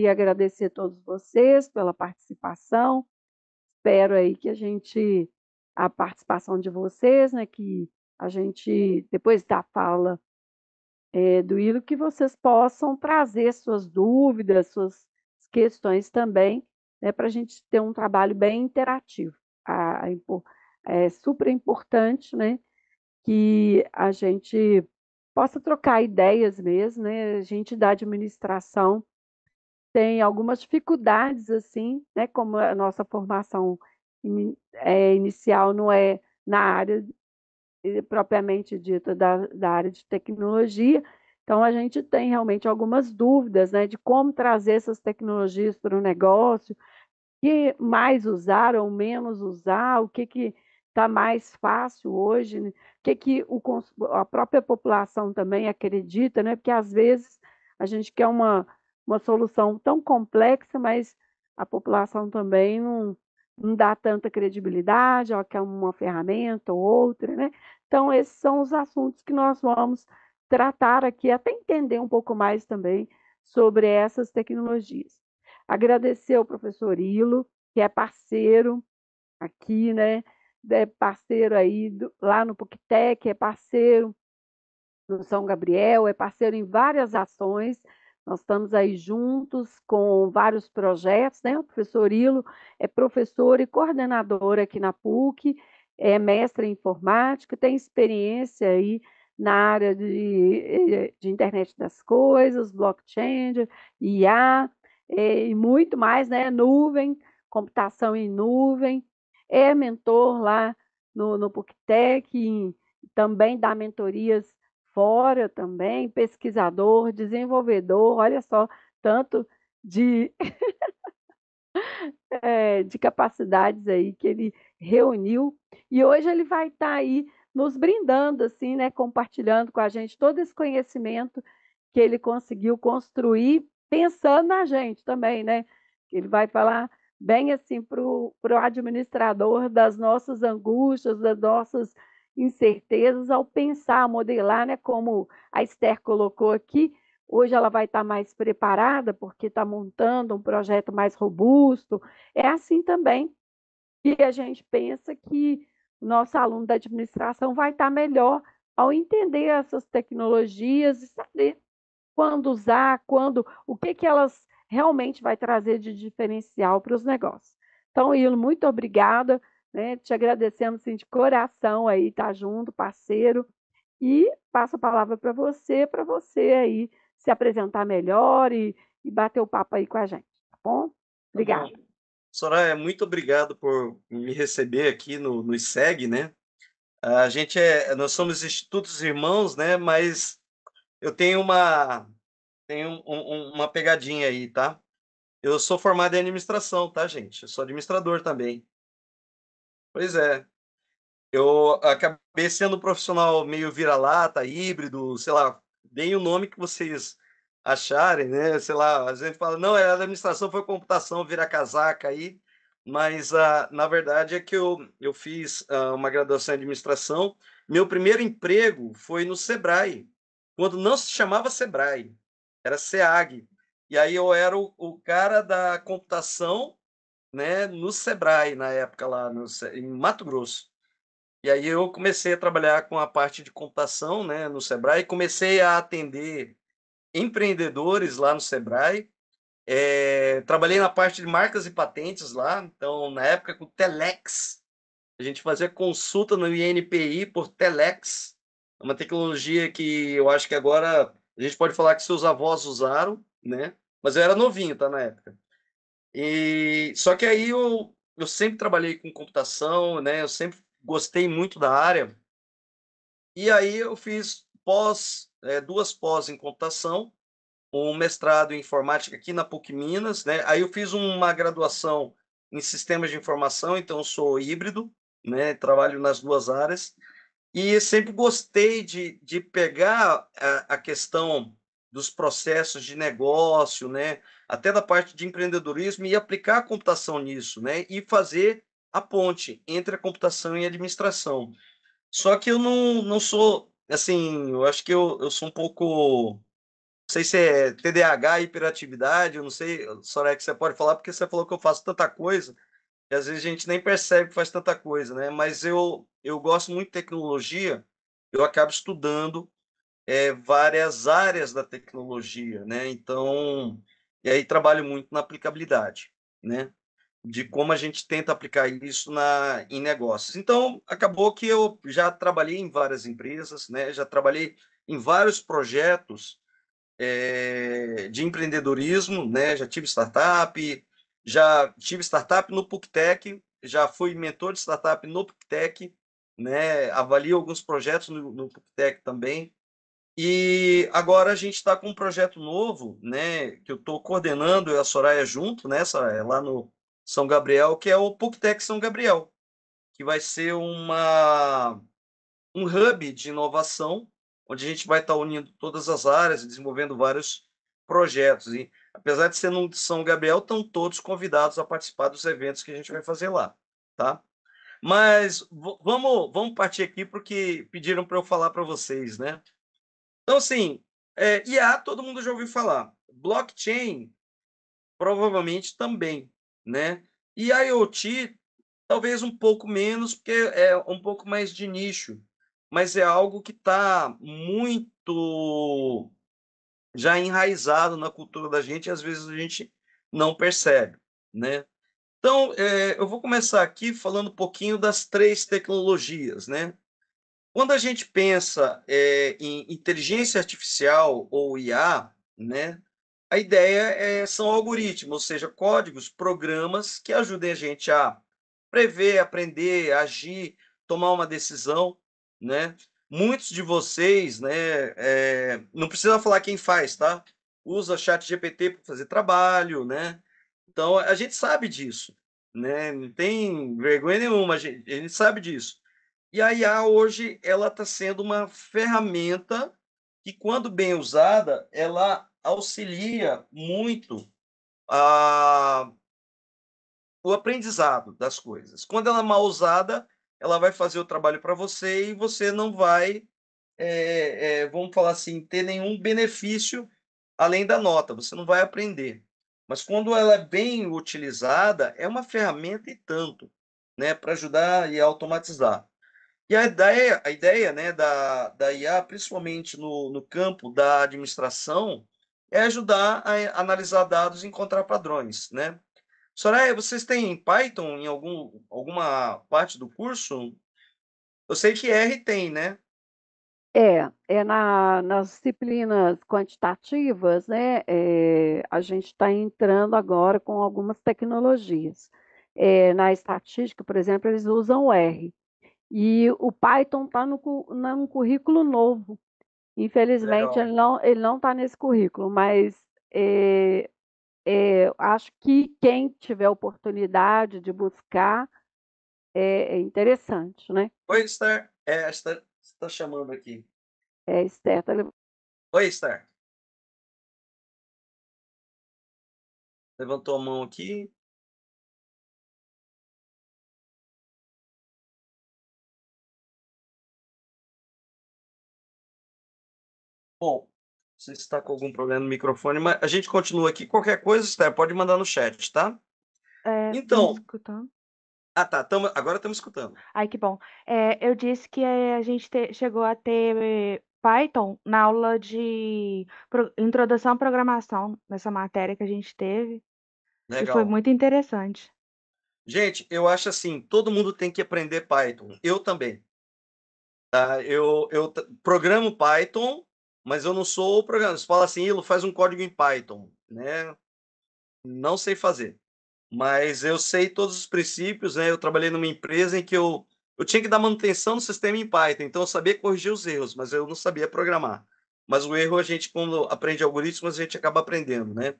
queria agradecer a todos vocês pela participação. Espero aí que a participação de vocês, né, que a gente, depois da fala do Ilo, que vocês possam trazer suas dúvidas, suas questões também, né, para a gente ter um trabalho bem interativo. É super importante, né, que a gente possa trocar ideias mesmo, né? A gente da administração tem algumas dificuldades, assim, né? Como a nossa formação inicial não é na área propriamente dita da área de tecnologia, então a gente tem realmente algumas dúvidas, né? De como trazer essas tecnologias para o negócio, que mais usar ou menos usar, o que está mais fácil hoje, né? O a própria população também acredita, né? Porque às vezes a gente quer uma solução tão complexa, mas a população também não dá tanta credibilidade, ela quer uma ferramenta ou outra, né? Então, esses são os assuntos que nós vamos tratar aqui, até entender um pouco mais também sobre essas tecnologias. Agradecer ao professor Ilo, que é parceiro aqui, né? É parceiro aí lá no PUCTEC, é parceiro no São Gabriel, é parceiro em várias ações. Nós estamos aí juntos com vários projetos, né? O professor Ilo é professor e coordenador aqui na PUC, é mestre em informática, tem experiência aí na área de internet das coisas, blockchain, IA, e muito mais, né? Nuvem, computação em nuvem, é mentor lá no PUCTEC, também dá mentorias fora também, pesquisador, desenvolvedor, olha só, tanto de, de capacidades aí que ele reuniu. E hoje ele vai estar aí nos brindando, assim, né, compartilhando com a gente todo esse conhecimento que ele conseguiu construir, pensando na gente também, né? Ele vai falar bem assim para o administrador das nossas angústias, das nossas incertezas, ao pensar, modelar, né? Como a Esther colocou aqui, hoje ela vai estar mais preparada, porque está montando um projeto mais robusto. É assim também que a gente pensa que o nosso aluno da administração vai estar melhor ao entender essas tecnologias e saber quando usar, o que elas realmente vai trazer de diferencial para os negócios. Então, Ilo, muito obrigada, né? Te agradecendo assim, de coração aí, tá junto, parceiro, e passo a palavra para você aí se apresentar melhor e bater o papo aí com a gente, tá bom? Tá bom. Obrigada. Soraya, muito obrigado por me receber aqui no ISEG, né? A gente nós somos institutos irmãos, né? Mas eu tenho uma pegadinha aí, tá? Eu sou formado em administração, tá, gente? Eu sou administrador também. Pois é. Eu acabei sendo um profissional meio vira-lata, híbrido, sei lá, deem o nome que vocês acharem, né? Sei lá, às vezes fala, não, é administração, foi computação, vira casaca aí, mas na verdade é que eu fiz uma graduação em administração. Meu primeiro emprego foi no Sebrae, quando não se chamava Sebrae, era SEAG. E aí eu era o cara da computação, né, no Sebrae, na época lá em Mato Grosso. E aí eu comecei a trabalhar com a parte de computação, né, no Sebrae, comecei a atender empreendedores lá no Sebrae, trabalhei na parte de marcas e patentes lá, então na época com o Telex, a gente fazia consulta no INPI por Telex, uma tecnologia que eu acho que agora a gente pode falar que seus avós usaram, né, mas eu era novinho, tá, na época. E só que aí eu sempre trabalhei com computação, né, eu sempre gostei muito da área. E aí eu fiz duas pós em computação, um mestrado em informática aqui na PUC Minas, né? Aí eu fiz uma graduação em sistemas de informação, então eu sou híbrido, né? Trabalho nas duas áreas. E sempre gostei de pegar a questão dos processos de negócio, né? Até da parte de empreendedorismo e aplicar a computação nisso, né? E fazer a ponte entre a computação e a administração. Só que eu não sou, assim, eu acho que eu sou um pouco. sei se é TDAH, hiperatividade, eu não sei, Soraya, que você pode falar, porque você falou que eu faço tanta coisa, e às vezes a gente nem percebe que faz tanta coisa, né? Mas eu gosto muito de tecnologia, eu acabo estudando várias áreas da tecnologia, né? Então, e aí trabalho muito na aplicabilidade, né? De como a gente tenta aplicar isso em negócios. Então, acabou que eu já trabalhei em várias empresas, né? Já trabalhei em vários projetos de empreendedorismo, né? Já tive startup no PucTech, já fui mentor de startup no PucTech, né? Avalio alguns projetos no PucTech também. E agora a gente está com um projeto novo, né? Que eu estou coordenando, eu e a Soraya junto, né? Soraya, lá no São Gabriel, que é o PucTech São Gabriel, que vai ser um hub de inovação, onde a gente vai estar unindo todas as áreas e desenvolvendo vários projetos. E, apesar de ser no São Gabriel, estão todos convidados a participar dos eventos que a gente vai fazer lá, tá? Mas vamos partir aqui porque pediram para eu falar para vocês, né? Então, assim, IA todo mundo já ouviu falar. Blockchain, provavelmente também, né? E IoT, talvez um pouco menos, porque é um pouco mais de nicho, mas é algo que está muito já enraizado na cultura da gente e às vezes a gente não percebe, né? Então, eu vou começar aqui falando um pouquinho das três tecnologias, né? Quando a gente pensa em inteligência artificial ou IA, né? A ideia são algoritmos, ou seja, códigos, programas que ajudem a gente a prever, aprender, agir, tomar uma decisão, né? Muitos de vocês, né, não precisa falar quem faz, tá? Usa chat GPT para fazer trabalho, né? Então, a gente sabe disso, né? Não tem vergonha nenhuma, a gente sabe disso. E a IA hoje, ela está sendo uma ferramenta que, quando bem usada, ela auxilia muito a, o aprendizado das coisas. Quando ela é mal usada, ela vai fazer o trabalho para você e você não vai, vamos falar assim, ter nenhum benefício além da nota, você não vai aprender. Mas quando ela é bem utilizada, é uma ferramenta e tanto, né, para ajudar e automatizar. E a ideia, né, da IA, principalmente no campo da administração, é ajudar a analisar dados e encontrar padrões, né? Soraya, vocês têm Python em alguma parte do curso? Eu sei que R tem, né? Nas disciplinas quantitativas, né? A gente está entrando agora com algumas tecnologias. Na estatística, por exemplo, eles usam o R. E o Python está no currículo novo. Infelizmente, Legal. ele não está nesse currículo, mas acho que quem tiver oportunidade de buscar é interessante, né? Oi, Esther. Esther está chamando aqui. Esther, Oi, Esther. Levantou a mão aqui. Bom, você está com algum problema no microfone, mas a gente continua aqui. Qualquer coisa, Esther, pode mandar no chat, tá? Tá me Então, escutando? tá, agora estamos escutando. Ai, que bom. Eu disse que a gente chegou a ter Python na aula de introdução à programação, nessa matéria que a gente teve, e foi Legal. muito interessante. Gente, eu acho assim, todo mundo tem que aprender Python. Eu também. Tá? Eu programo Python, mas eu não sou o programador. Você fala assim, Ilo, faz um código em Python, né? Não sei fazer, mas eu sei todos os princípios, né? Eu trabalhei numa empresa em que eu tinha que dar manutenção no sistema em Python, então eu sabia corrigir os erros, mas eu não sabia programar. Mas o erro a gente, quando aprende algoritmos, a gente acaba aprendendo, né?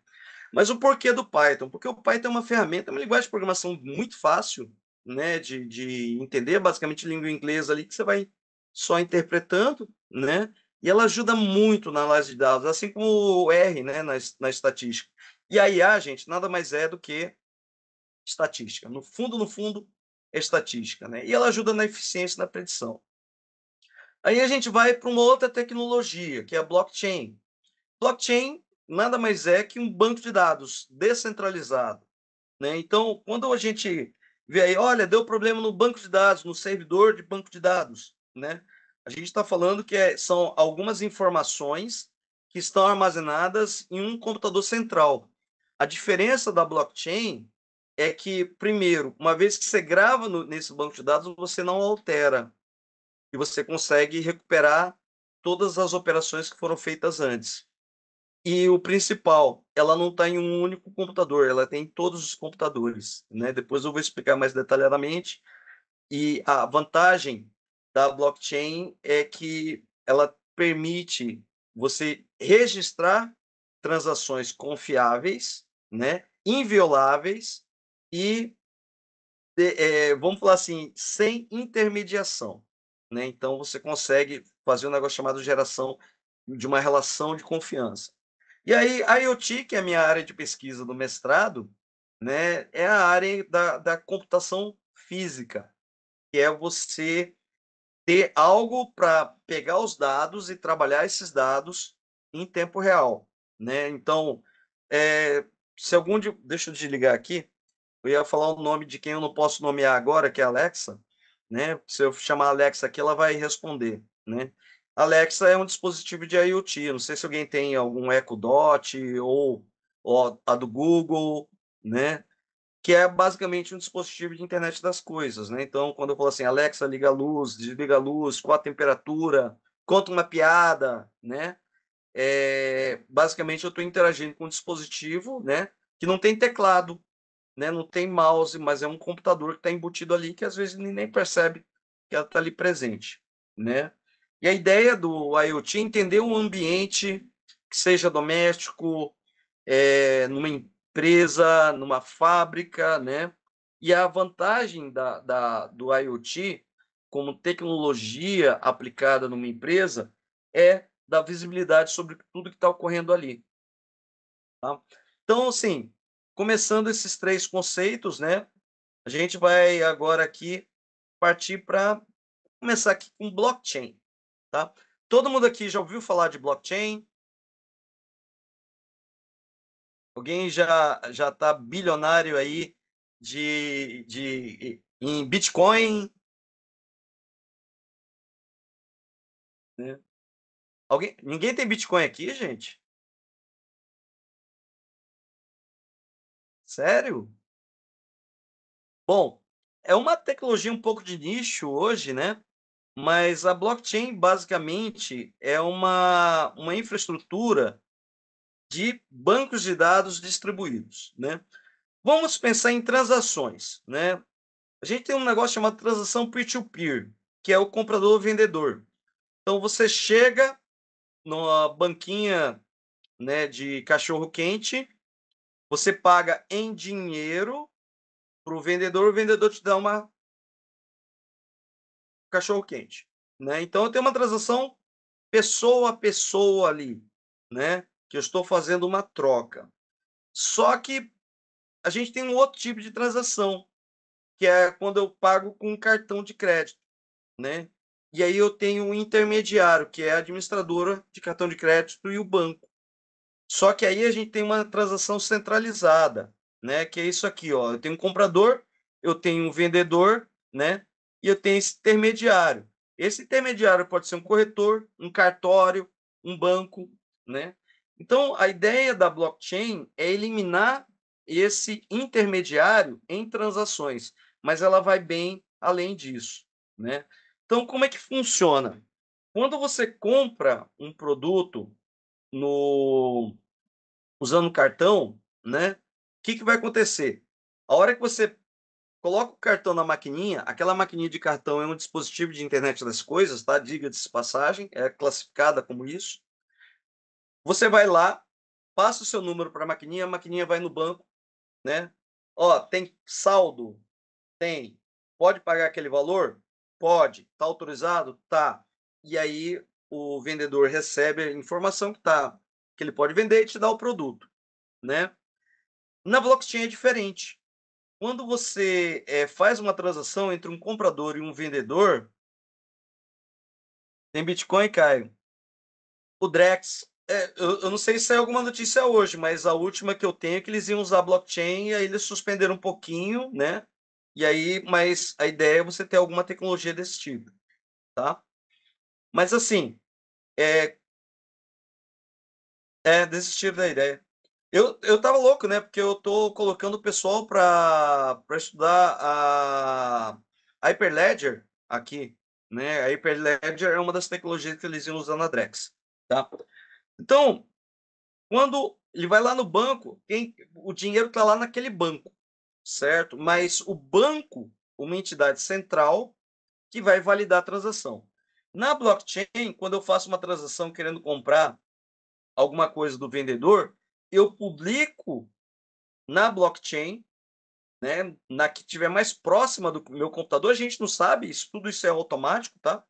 Mas o porquê do Python? Porque o Python é uma ferramenta, é uma linguagem de programação muito fácil, né, de entender, basicamente língua inglesa ali, que você vai só interpretando, né? E ela ajuda muito na análise de dados, assim como o R, né, na estatística. E a IA, gente, nada mais é do que estatística. No fundo, é estatística, né? E ela ajuda na eficiência na predição. Aí a gente vai para uma outra tecnologia, que é a blockchain. Blockchain nada mais é que um banco de dados descentralizado, né? Então, quando a gente vê aí, olha, deu problema no banco de dados, no servidor de banco de dados, né? A gente está falando que são algumas informações que estão armazenadas em um computador central. A diferença da blockchain é que, primeiro, uma vez que você grava nesse banco de dados, você não altera e você consegue recuperar todas as operações que foram feitas antes. E o principal, ela não está em um único computador, ela tem em todos os computadores, né? Depois eu vou explicar mais detalhadamente. E a vantagem da blockchain é que ela permite você registrar transações confiáveis, né? Invioláveis e, vamos falar assim, sem intermediação, né? Então você consegue fazer um negócio chamado geração de uma relação de confiança. E aí, a IoT, que é a minha área de pesquisa do mestrado, né, é a área da computação física, que é você ter algo para pegar os dados e trabalhar esses dados em tempo real, né? Então, se algum de... Deixa eu desligar aqui. Eu ia falar o nome de quem eu não posso nomear agora, que é a Alexa, né? Se eu chamar a Alexa aqui, ela vai responder, né? Alexa é um dispositivo de IoT. Eu não sei se alguém tem algum Echo Dot ou a do Google, né? Que é basicamente um dispositivo de internet das coisas, né? Então, quando eu falo assim, Alexa, liga a luz, desliga a luz, qual a temperatura, conta uma piada, né? Basicamente, eu estou interagindo com um dispositivo, né? Que não tem teclado, né? Não tem mouse, mas é um computador que está embutido ali que às vezes nem percebe que ela está ali presente, né? E a ideia do IoT é entender um ambiente que seja doméstico, numa empresa, numa fábrica, né? E a vantagem do IoT como tecnologia aplicada numa empresa é dar visibilidade sobre tudo que está ocorrendo ali. Tá? Então, assim, começando esses três conceitos, né? A gente vai agora aqui partir para começar aqui com blockchain, tá? Todo mundo aqui já ouviu falar de blockchain? Alguém já está bilionário aí em Bitcoin? Né? Ninguém tem Bitcoin aqui, gente? Sério? Bom, é uma tecnologia um pouco de nicho hoje, né? Mas a blockchain, basicamente, é uma infraestrutura de bancos de dados distribuídos, né? Vamos pensar em transações, né? A gente tem um negócio chamado transação peer-to-peer, que é o comprador-vendedor. Então, você chega numa banquinha, né, de cachorro-quente, você paga em dinheiro para o vendedor te dá uma cachorro-quente, né? Então, tem uma transação pessoa a pessoa ali, né? Que eu estou fazendo uma troca. Só que a gente tem um outro tipo de transação, que é quando eu pago com um cartão de crédito, né? E aí eu tenho um intermediário, que é a administradora de cartão de crédito e o banco. Só que aí a gente tem uma transação centralizada, né? Que é isso aqui, ó. Eu tenho um comprador, eu tenho um vendedor, né? E eu tenho esse intermediário. Esse intermediário pode ser um corretor, um cartório, um banco, né? Então, a ideia da blockchain é eliminar esse intermediário em transações, mas ela vai bem além disso, né? Então, como é que funciona? Quando você compra um produto no usando cartão, né? O que vai acontecer? A hora que você coloca o cartão na maquininha, aquela maquininha de cartão é um dispositivo de internet das coisas, tá? Diga-se de passagem, é classificada como isso. Você vai lá, passa o seu número para a maquininha vai no banco, né? Ó, tem saldo? Tem. Pode pagar aquele valor? Pode. Tá autorizado? Tá. E aí o vendedor recebe a informação que ele pode vender e te dá o produto, né? Na blockchain é diferente. Quando você faz uma transação entre um comprador e um vendedor, tem Bitcoin, Caio. O Drex, Eu não sei se é alguma notícia hoje, mas a última que eu tenho é que eles iam usar blockchain e aí eles suspenderam um pouquinho, né? E aí, mas a ideia é você ter alguma tecnologia desse tipo, tá? Mas assim, é, desistir da ideia. Eu tava louco, né? Porque eu tô colocando o pessoal para estudar a Hyperledger aqui, né? A Hyperledger é uma das tecnologias que eles iam usar na Drex, tá? Então, quando ele vai lá no banco, o dinheiro está lá naquele banco, certo? Mas o banco, uma entidade central, que vai validar a transação. Na blockchain, quando eu faço uma transação querendo comprar alguma coisa do vendedor, eu publico na blockchain, né, na que estiver mais próxima do meu computador, a gente não sabe, tudo isso é automático, tá?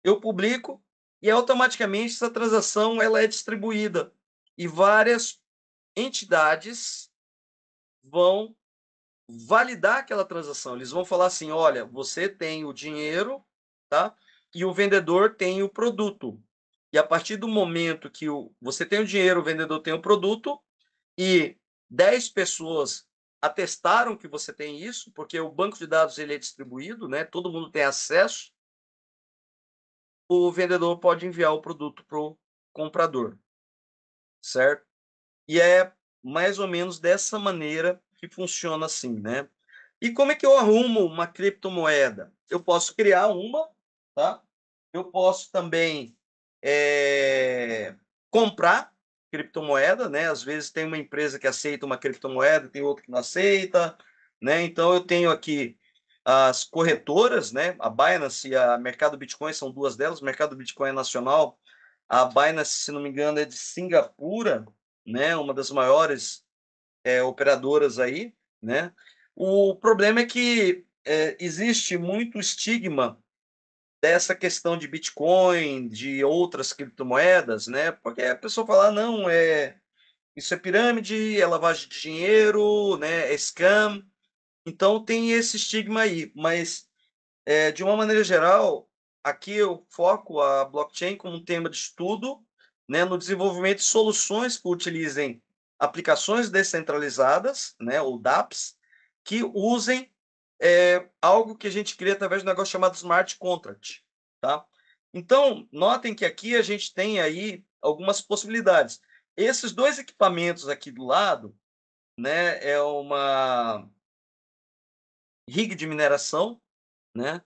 Eu publico e automaticamente essa transação ela é distribuída e várias entidades vão validar aquela transação. Eles vão falar assim: olha, você tem o dinheiro, tá? E o vendedor tem o produto. E a partir do momento que você tem o dinheiro, o vendedor tem o produto, e 10 pessoas atestaram que você tem isso, porque o banco de dados ele é distribuído, né? Todo mundo tem acesso. O vendedor pode enviar o produto para o comprador, certo? E é mais ou menos dessa maneira que funciona assim, né? E como é que eu arrumo uma criptomoeda? Eu posso criar uma, tá? Eu posso também comprar criptomoeda, né? Às vezes tem uma empresa que aceita uma criptomoeda, tem outra que não aceita, né? Então eu tenho aqui as corretoras, né? A Binance e a Mercado Bitcoin são duas delas. O Mercado Bitcoin é nacional. A Binance, se não me engano, é de Singapura, né? Uma das maiores operadoras aí, né? O problema é que existe muito estigma dessa questão de Bitcoin, de outras criptomoedas, né? Porque a pessoa fala, não, isso é pirâmide, é lavagem de dinheiro, né? É scam. Então tem esse estigma aí, mas de uma maneira geral, aqui eu foco a blockchain como um tema de estudo, né, no desenvolvimento de soluções que utilizem aplicações descentralizadas, né, ou dApps, que usem algo que a gente cria através de um negócio chamado smart contract, tá? Então, notem que aqui a gente tem aí algumas possibilidades. Esses dois equipamentos aqui do lado, né, é uma rig de mineração, né?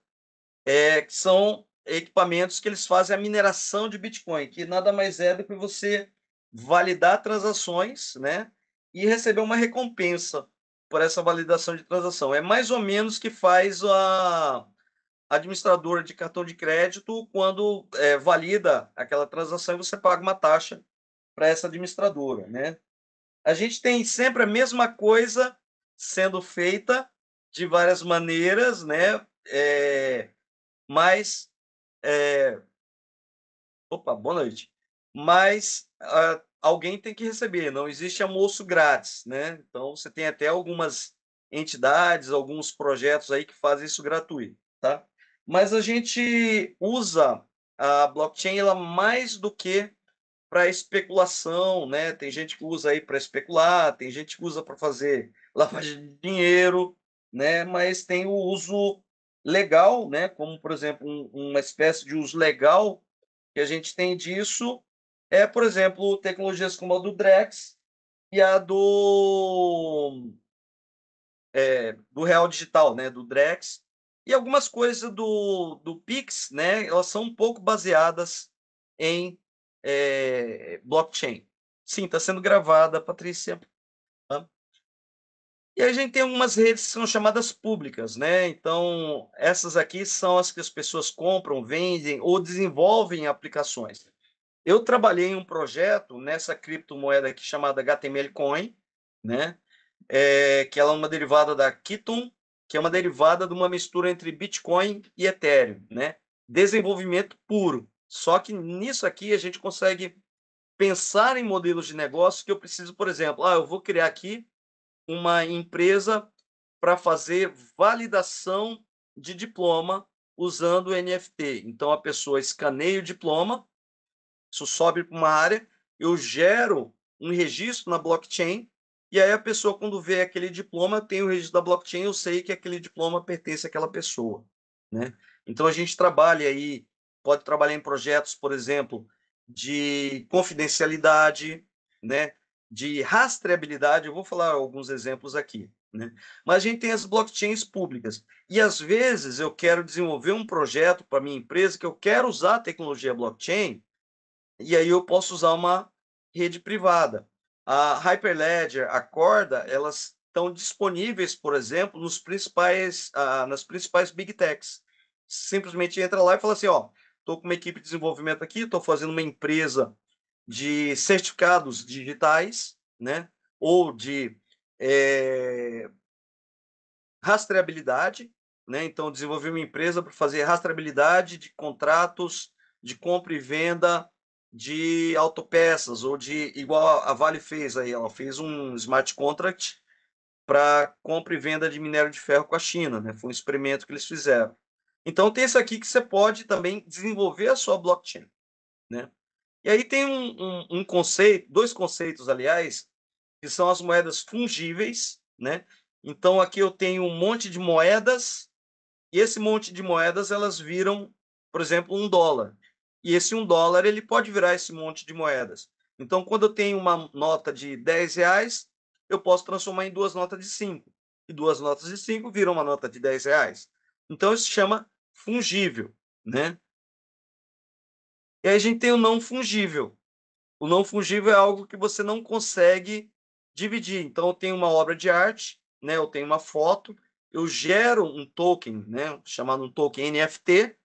Que são equipamentos que eles fazem a mineração de Bitcoin, que nada mais é do que você validar transações, né, e receber uma recompensa por essa validação de transação. É mais ou menos que faz a administradora de cartão de crédito quando valida aquela transação e você paga uma taxa para essa administradora, né? A gente tem sempre a mesma coisa sendo feita de várias maneiras, né? Mas opa, boa noite. Mas alguém tem que receber, não existe almoço grátis, né? Então você tem até algumas entidades, alguns projetos aí que fazem isso gratuito, tá? Mas a gente usa a blockchain ela mais do que para especulação, né? Tem gente que usa aí para especular, tem gente que usa para fazer lavagem de dinheiro, né? Mas tem o uso legal, né? Como por exemplo uma espécie de uso legal que a gente tem disso por exemplo, tecnologias como a do Drex e a do Real Digital, né, do Drex, e algumas coisas do Pix, né, elas são um pouco baseadas em blockchain. Sim, está sendo gravada, Patrícia. Tá? E a gente tem algumas redes que são chamadas públicas, né? Então, essas aqui são as que as pessoas compram, vendem ou desenvolvem aplicações. Eu trabalhei em um projeto nessa criptomoeda aqui chamada HTML Coin, né? Que ela é uma derivada da Kiton, que é uma derivada de uma mistura entre Bitcoin e Ethereum, né? Desenvolvimento puro. Só que nisso aqui a gente consegue pensar em modelos de negócio que eu preciso, por exemplo, eu vou criar aqui uma empresa para fazer validação de diploma usando o NFT. Então a pessoa escaneia o diploma isso sobe para uma área, eu gero um registro na blockchain, e aí a pessoa, quando vê aquele diploma, tem o registro da blockchain, eu sei que aquele diploma pertence àquela pessoa, né? Então a gente trabalha aí, pode trabalhar em projetos, por exemplo, de confidencialidade, né? De rastreabilidade, eu vou falar alguns exemplos aqui, né? Mas a gente tem as blockchains públicas. E às vezes eu quero desenvolver um projeto para minha empresa que eu quero usar a tecnologia blockchain, e aí eu posso usar uma rede privada. A Hyperledger, a Corda, elas estão disponíveis, por exemplo, nas principais Big Techs. Simplesmente entra lá e fala assim, ó, estou com uma equipe de desenvolvimento aqui, estou fazendo uma empresa de certificados digitais, né? Ou de rastreabilidade, né? Então, desenvolvi uma empresa para fazer rastreabilidade de contratos de compra e venda de autopeças, ou de, igual a Vale fez aí, ela fez um smart contract para compra e venda de minério de ferro com a China, né? Foi um experimento que eles fizeram. Então, tem isso aqui que você pode também desenvolver a sua blockchain, né? E aí tem um conceito, dois conceitos, aliás, que são as moedas fungíveis, né? Então aqui eu tenho um monte de moedas, e esse monte de moedas elas viram, por exemplo, $1. E esse $1 ele pode virar esse monte de moedas. Então, quando eu tenho uma nota de R$ 10, eu posso transformar em duas notas de 5. E duas notas de 5 viram uma nota de R$ 10. Então, isso se chama fungível, né? E aí a gente tem o não fungível. O não fungível é algo que você não consegue dividir. Então, eu tenho uma obra de arte, né? Eu tenho uma foto, eu gero um token, né? Chamado um token NFT,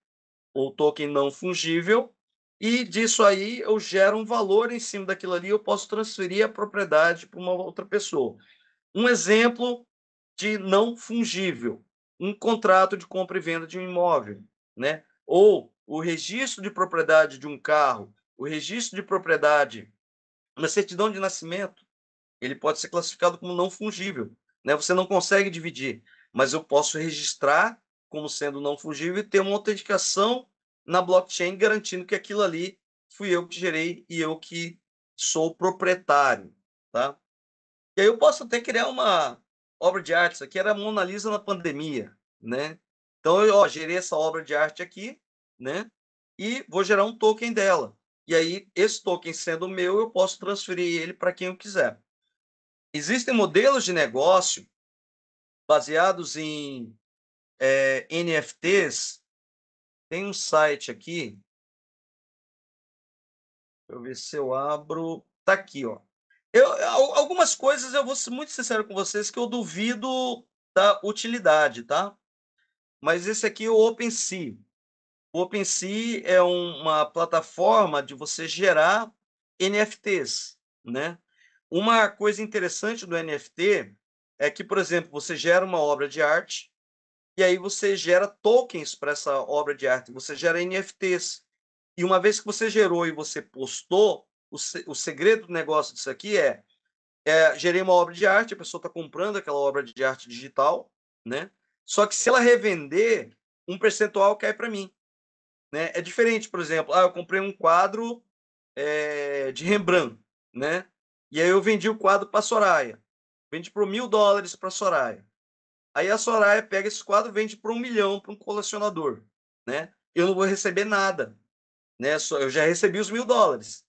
ou token não fungível, e disso aí eu gero um valor em cima daquilo ali, eu posso transferir a propriedade para uma outra pessoa. Um exemplo de não fungível, um contrato de compra e venda de um imóvel, né? Ou o registro de propriedade de um carro, o registro de propriedade na certidão de nascimento, ele pode ser classificado como não fungível, né? Você não consegue dividir, mas eu posso registrar como sendo não fungível e ter uma autenticação na blockchain garantindo que aquilo ali fui eu que gerei e eu que sou o proprietário, tá? E aí eu posso até criar uma obra de arte. Isso aqui era a Mona Lisa na pandemia, né? Então eu, ó, gerei essa obra de arte aqui, né? E vou gerar um token dela. E aí, esse token sendo meu, eu posso transferir ele para quem eu quiser. Existem modelos de negócio baseados em NFTs. Tem um site aqui, deixa eu ver se eu abro. Tá aqui, ó. Algumas coisas eu vou ser muito sincero com vocês que eu duvido da utilidade, tá? Mas esse aqui é o OpenSea. O OpenSea é uma plataforma de você gerar NFTs, né? Uma coisa interessante do NFT é que, por exemplo, você gera uma obra de arte e aí você gera tokens para essa obra de arte, você gera NFTs. E uma vez que você gerou e você postou, o segredo do negócio disso aqui gerei uma obra de arte, a pessoa está comprando aquela obra de arte digital, né? Só que se ela revender, um percentual cai para mim, né? É diferente, por exemplo, eu comprei um quadro de Rembrandt, né? E aí eu vendi o quadro para a Soraya. Vendi por $1.000 para a Soraya. Aí a Soraya pega esse quadro e vende por 1 milhão para um colecionador, né? Eu não vou receber nada, né? Eu já recebi os $1.000.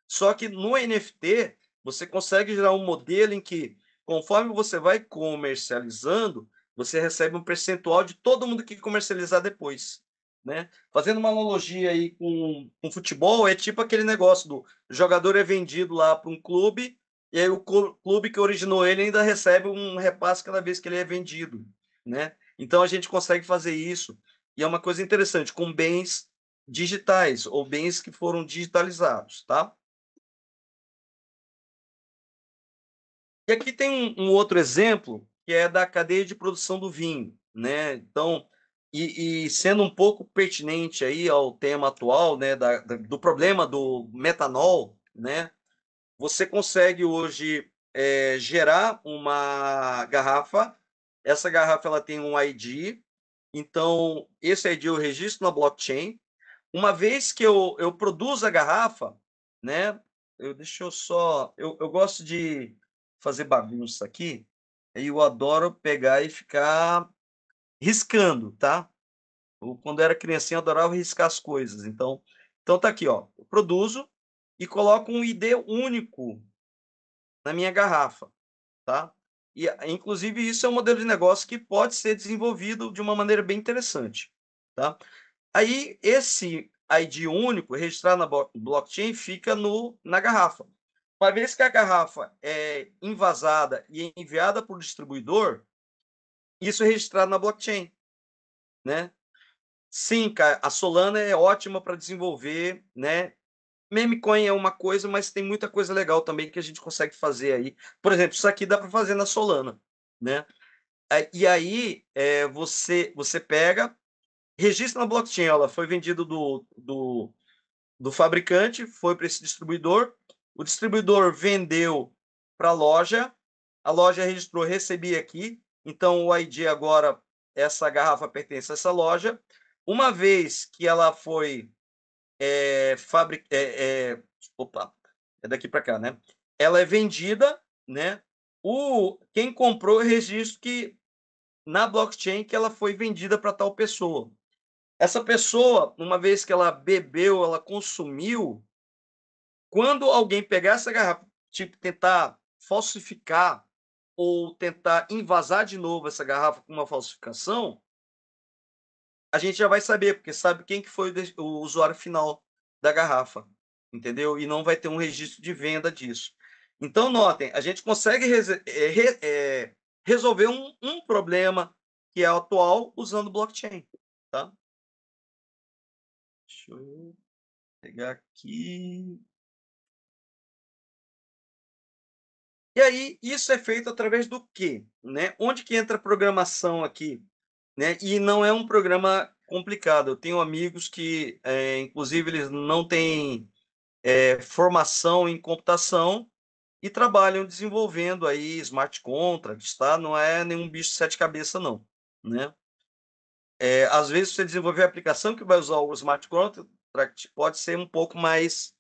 Só que no NFT, você consegue gerar um modelo em que, conforme você vai comercializando, você recebe um percentual de todo mundo que comercializar depois, né? Fazendo uma analogia aí com futebol, é tipo aquele negócio do jogador é vendido lá para um clube, e aí o clube que originou ele ainda recebe um repasse cada vez que ele é vendido, né? Então a gente consegue fazer isso, e é uma coisa interessante, com bens digitais ou bens que foram digitalizados, tá? E aqui tem um outro exemplo que é da cadeia de produção do vinho, né? Então, e sendo um pouco pertinente aí ao tema atual, né, do problema do metanol, né? Você consegue hoje gerar uma garrafa. Essa garrafa ela tem um ID. Então, esse ID eu registro na blockchain. Uma vez que eu produzo a garrafa, né? Deixa eu só. Eu gosto de fazer bagunça aqui, e eu adoro pegar e ficar riscando, tá? Quando era criancinha, eu adorava riscar as coisas. Então tá aqui, ó. Eu produzo e coloco um ID único na minha garrafa, tá? E, inclusive, isso é um modelo de negócio que pode ser desenvolvido de uma maneira bem interessante, tá? Aí, esse ID único registrado na blockchain fica na garrafa. Uma vez que a garrafa é invasada e é enviada para o distribuidor, isso é registrado na blockchain, né? Sim, cara, a Solana é ótima para desenvolver, né? Memecoin é uma coisa, mas tem muita coisa legal também que a gente consegue fazer aí. Por exemplo, isso aqui dá para fazer na Solana, né? E aí você pega, registra na blockchain, ela foi vendido do fabricante, foi para esse distribuidor, o distribuidor vendeu para a loja registrou, recebi aqui, então o ID agora, essa garrafa pertence a essa loja. Uma vez que ela foi opa, é daqui para cá, né? Ela é vendida, né? Quem comprou registro que na blockchain que ela foi vendida para tal pessoa. Essa pessoa, uma vez que ela bebeu, ela consumiu, quando alguém pegar essa garrafa, tipo, tentar falsificar ou tentar invasar de novo essa garrafa com uma falsificação, a gente já vai saber, porque sabe quem que foi o usuário final da garrafa, entendeu? E não vai ter um registro de venda disso. Então, notem, a gente consegue resolver um problema que é atual usando blockchain, tá? Deixa eu pegar aqui. E aí, isso é feito através do quê? Né? Onde que entra a programação aqui? Né? E não é um programa complicado. Eu tenho amigos que, inclusive, eles não têm formação em computação e trabalham desenvolvendo aí smart contracts, tá? Não é nenhum bicho de sete cabeças, não, né? Às vezes, você desenvolver a aplicação que vai usar o smart contract pode ser um pouco mais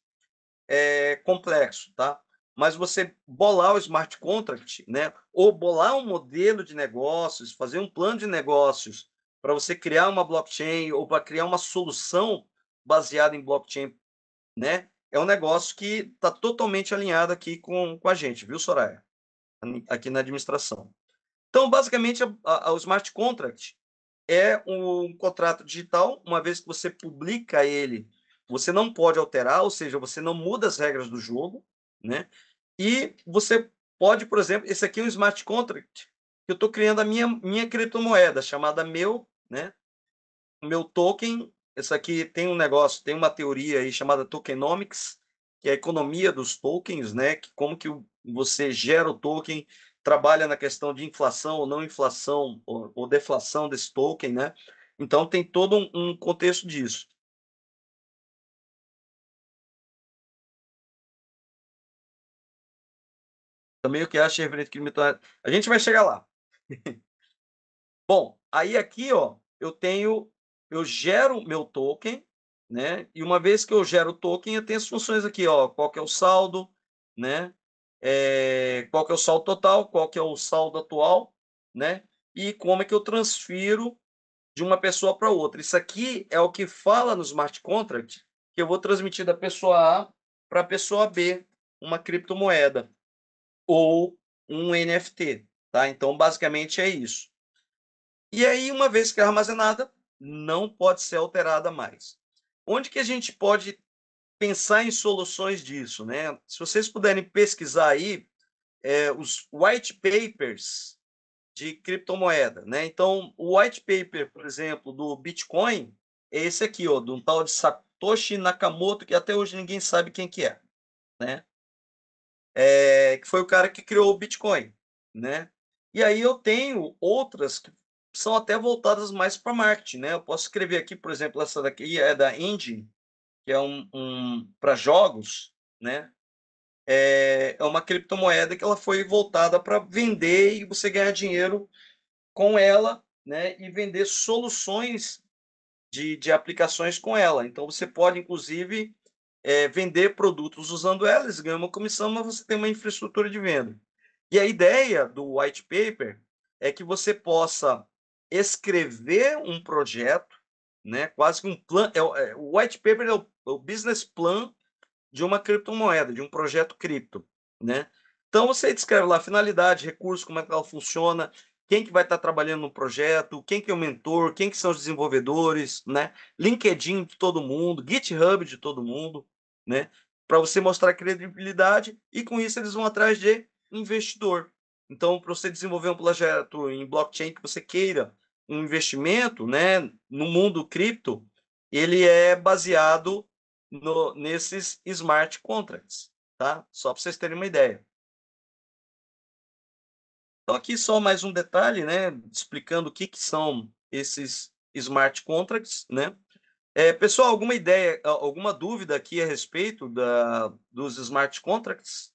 complexo, tá? Mas você bolar o smart contract, né? Ou bolar um modelo de negócios, fazer um plano de negócios para você criar uma blockchain ou para criar uma solução baseada em blockchain, né? É um negócio que está totalmente alinhado aqui com a gente, viu, Soraya? Aqui na administração. Então, basicamente, o smart contract é um contrato digital. Uma vez que você publica ele, você não pode alterar, ou seja, você não muda as regras do jogo, né? E você pode, por exemplo, esse aqui é um smart contract que eu estou criando a minha criptomoeda chamada né? O meu token. Esse aqui tem um negócio, tem uma teoria aí chamada tokenomics, que é a economia dos tokens, né? Que como que você gera o token, trabalha na questão de inflação ou não inflação ou deflação desse token, né? Então tem todo um contexto disso. Também o que acha referente criptomoeda. A gente vai chegar lá. Bom, aí aqui, ó, eu gero meu token, né? E uma vez que eu gero o token, eu tenho as funções aqui, ó, qual que é o saldo, né? Qual que é o saldo total, qual que é o saldo atual, né? E como é que eu transfiro de uma pessoa para outra. Isso aqui é o que fala no smart contract, que eu vou transmitir da pessoa A para a pessoa B, uma criptomoeda ou um NFT, tá? Então, basicamente é isso. E aí, uma vez que é armazenada, não pode ser alterada mais. Onde que a gente pode pensar em soluções disso, né? Se vocês puderem pesquisar aí os white papers de criptomoeda, né? Então, o white paper, por exemplo, do Bitcoin é esse aqui, ó, de um tal de Satoshi Nakamoto, que até hoje ninguém sabe quem que é, né? Que foi o cara que criou o Bitcoin, né? E aí eu tenho outras que são até voltadas mais para marketing, né? Eu posso escrever aqui, por exemplo, essa daqui é da Engine, que é para jogos, né? É uma criptomoeda que ela foi voltada para vender e você ganhar dinheiro com ela, né? E vender soluções de aplicações com ela. Então você pode, inclusive, vender produtos usando ela, eles ganham uma comissão, mas você tem uma infraestrutura de venda. E a ideia do white paper é que você possa escrever um projeto, né, quase que um plano. O white paper é o business plan de uma criptomoeda, de um projeto cripto, né? Então você descreve lá a finalidade, recursos, como é que ela funciona, quem que vai estar trabalhando no projeto, quem que é o mentor, quem que são os desenvolvedores, né? LinkedIn de todo mundo, GitHub de todo mundo, né? Para você mostrar credibilidade e com isso eles vão atrás de investidor. Então, para você desenvolver um projeto em blockchain que você queira um investimento, né, no mundo cripto, ele é baseado nesses smart contracts, tá? Só para vocês terem uma ideia. Então, aqui só mais um detalhe, né? Explicando o que são esses smart contracts, né? Pessoal, alguma ideia, alguma dúvida aqui a respeito dos smart contracts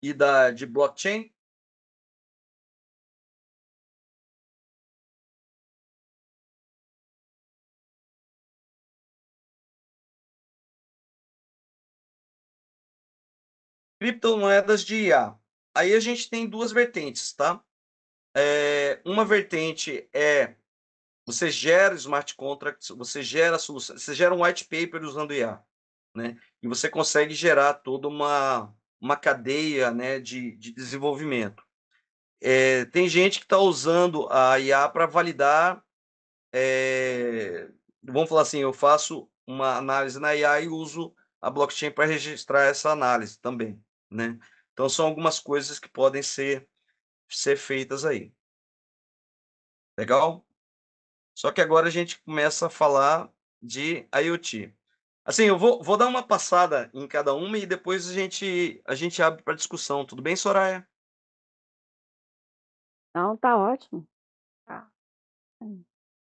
e de blockchain? Criptomoedas de IA. Aí a gente tem duas vertentes, tá? Uma vertente é você gera smart contracts, você gera solução, você gera um white paper usando IA, né? E você consegue gerar toda uma cadeia, né, de desenvolvimento. Tem gente que está usando a IA para validar, vamos falar assim, eu faço uma análise na IA e uso a blockchain para registrar essa análise também, né? Então são algumas coisas que podem ser feitas aí. Legal? Só que agora a gente começa a falar de IoT. Assim, eu vou dar uma passada em cada uma e depois a gente abre para discussão. Tudo bem, Soraya? Então, tá ótimo. Tá.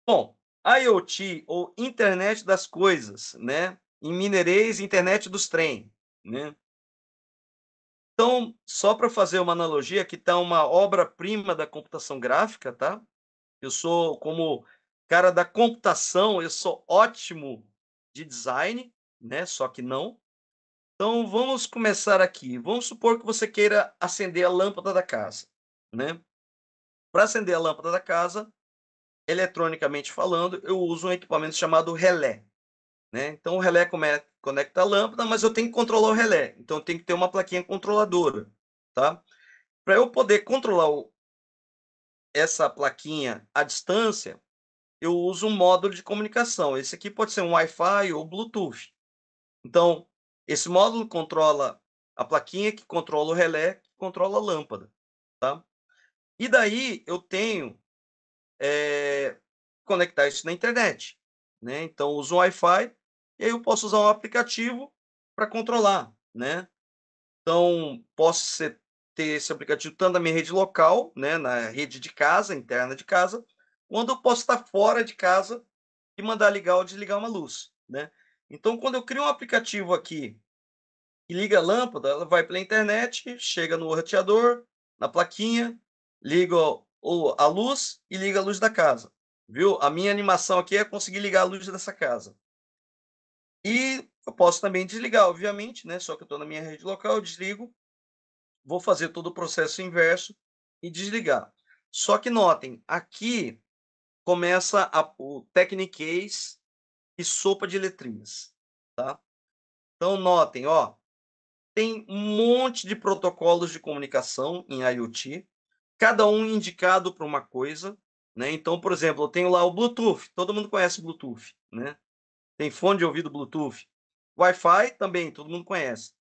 Bom, IoT ou Internet das Coisas, né? Em mineirês, Internet dos Trem, né? Então, só para fazer uma analogia, aqui está uma obra-prima da computação gráfica, tá? Eu sou, como cara da computação, eu sou ótimo de design, né? Só que não. Então, vamos começar aqui. Vamos supor que você queira acender a lâmpada da casa, né? Para acender a lâmpada da casa, eletronicamente falando, eu uso um equipamento chamado relé, né? Então, o relé conecta a lâmpada, mas eu tenho que controlar o relé. Então, eu tenho que ter uma plaquinha controladora, tá? Para eu poder controlar essa plaquinha à distância, eu uso um módulo de comunicação. Esse aqui pode ser um Wi-Fi ou Bluetooth. Então, esse módulo controla a plaquinha, que controla o relé, que controla a lâmpada, tá? E daí eu tenho conectar isso na internet, né? Então, eu uso o Wi-Fi e aí eu posso usar um aplicativo para controlar, né? Então, ter esse aplicativo tanto na minha rede local, né, na rede de casa, interna de casa, quando eu posso estar fora de casa e mandar ligar ou desligar uma luz, né? Então, quando eu crio um aplicativo aqui e liga a lâmpada, ela vai pela internet, chega no roteador, na plaquinha, liga a luz e liga a luz da casa. Viu? A minha animação aqui é conseguir ligar a luz dessa casa. E eu posso também desligar, obviamente, né? Só que eu estou na minha rede local, eu desligo, vou fazer todo o processo inverso e desligar. Só que notem, aqui começa o Techniquez e sopa de letrinhas, tá? Então notem, ó, tem um monte de protocolos de comunicação em IoT, cada um indicado para uma coisa, né? Então, por exemplo, eu tenho lá o Bluetooth, todo mundo conhece o Bluetooth, né? Tem fone de ouvido Bluetooth. Wi-Fi também, todo mundo conhece.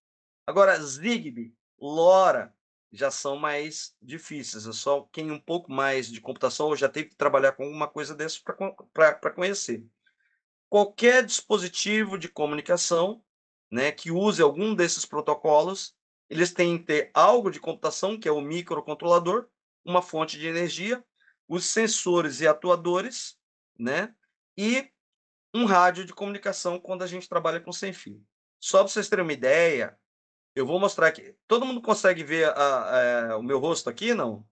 Agora, Zigbee, LoRa, já são mais difíceis. É só quem um pouco mais de computação já teve que trabalhar com alguma coisa dessa para conhecer. Qualquer dispositivo de comunicação, né, que use algum desses protocolos, eles têm que ter algo de computação, que é o microcontrolador, uma fonte de energia, os sensores e atuadores, né, e um rádio de comunicação quando a gente trabalha com sem fio. Só para vocês terem uma ideia, eu vou mostrar aqui. Todo mundo consegue ver o meu rosto aqui, não?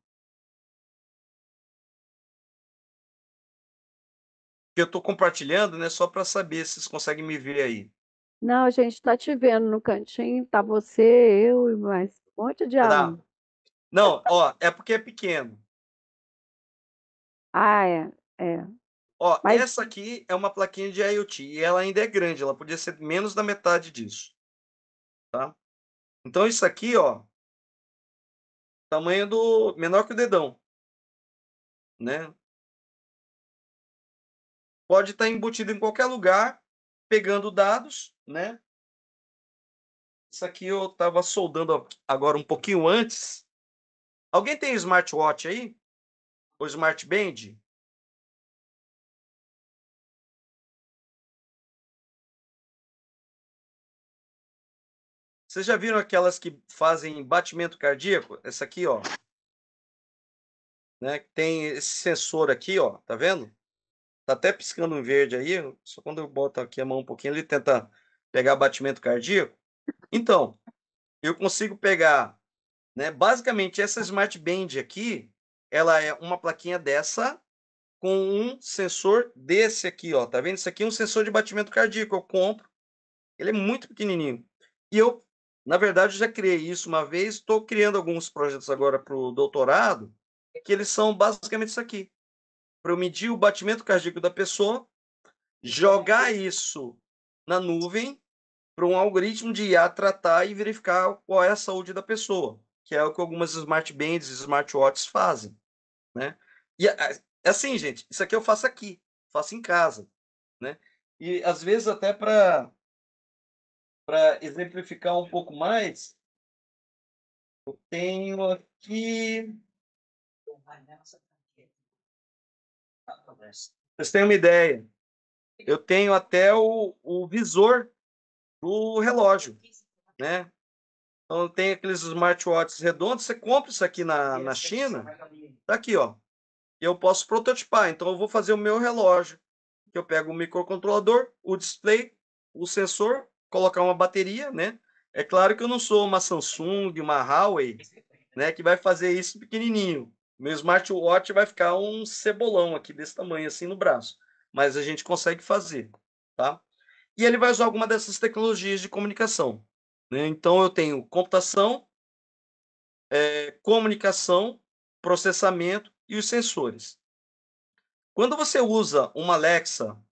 Eu estou compartilhando, né, só para saber se vocês conseguem me ver aí. Não, a gente está te vendo no cantinho, tá você, eu e mais um monte de Tá. aluno. Não, ó, é porque é pequeno. Ah, é, é. Ó, Mas essa aqui é uma plaquinha de IoT e ela ainda é grande, ela podia ser menos da metade disso, tá? Então isso aqui, ó, tamanho do menor que o dedão, né? Pode estar embutido em qualquer lugar, pegando dados, né? Isso aqui eu estava soldando agora um pouquinho antes. Alguém tem smartwatch aí? Ou smartband? Vocês já viram aquelas que fazem batimento cardíaco? Essa aqui, ó, né? Tem esse sensor aqui, ó, tá vendo? Tá até piscando em verde aí, só quando eu boto aqui a mão um pouquinho, ele tenta pegar batimento cardíaco. Então, eu consigo pegar, né? Basicamente, essa Smart Band aqui, ela é uma plaquinha dessa com um sensor desse aqui, ó. Tá vendo? Isso aqui é um sensor de batimento cardíaco. Eu compro, ele é muito pequenininho. E eu, na verdade, já criei isso uma vez. Estou criando alguns projetos agora para o doutorado, que eles são basicamente isso aqui. Para eu medir o batimento cardíaco da pessoa, jogar isso na nuvem para um algoritmo de IA tratar e verificar qual é a saúde da pessoa, que é o que algumas smart bands e smartwatches fazem, né? E assim, gente, isso aqui eu faço aqui, faço em casa, né? E às vezes até para exemplificar um pouco mais, eu tenho aqui, vocês têm uma ideia, eu tenho até o visor do relógio, né? Então tem aqueles smartwatches redondos, você compra isso aqui na China, tá aqui, ó. E eu posso prototipar. Então eu vou fazer o meu relógio, que eu pego o microcontrolador, o display, o sensor, colocar uma bateria, né? É claro que eu não sou uma Samsung, uma Huawei, né, que vai fazer isso pequenininho. Meu smartwatch vai ficar um cebolão aqui desse tamanho assim no braço, mas a gente consegue fazer, tá? E ele vai usar alguma dessas tecnologias de comunicação, né? Então eu tenho computação, comunicação, processamento e os sensores. Quando você usa uma Alexa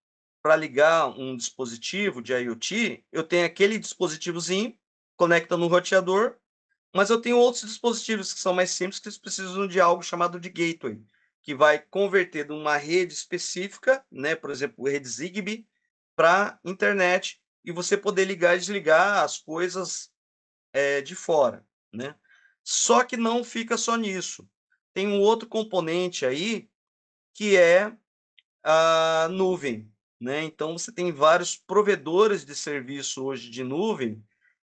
para ligar um dispositivo de IoT, eu tenho aquele dispositivozinho, conecta no roteador, mas eu tenho outros dispositivos que são mais simples, que eles precisam de algo chamado de gateway, que vai converter de uma rede específica, né, por exemplo, rede Zigbee, para internet, e você poder ligar e desligar as coisas de fora, né? Só que não fica só nisso. Tem um outro componente aí, que é a nuvem, né? Então você tem vários provedores de serviço hoje de nuvem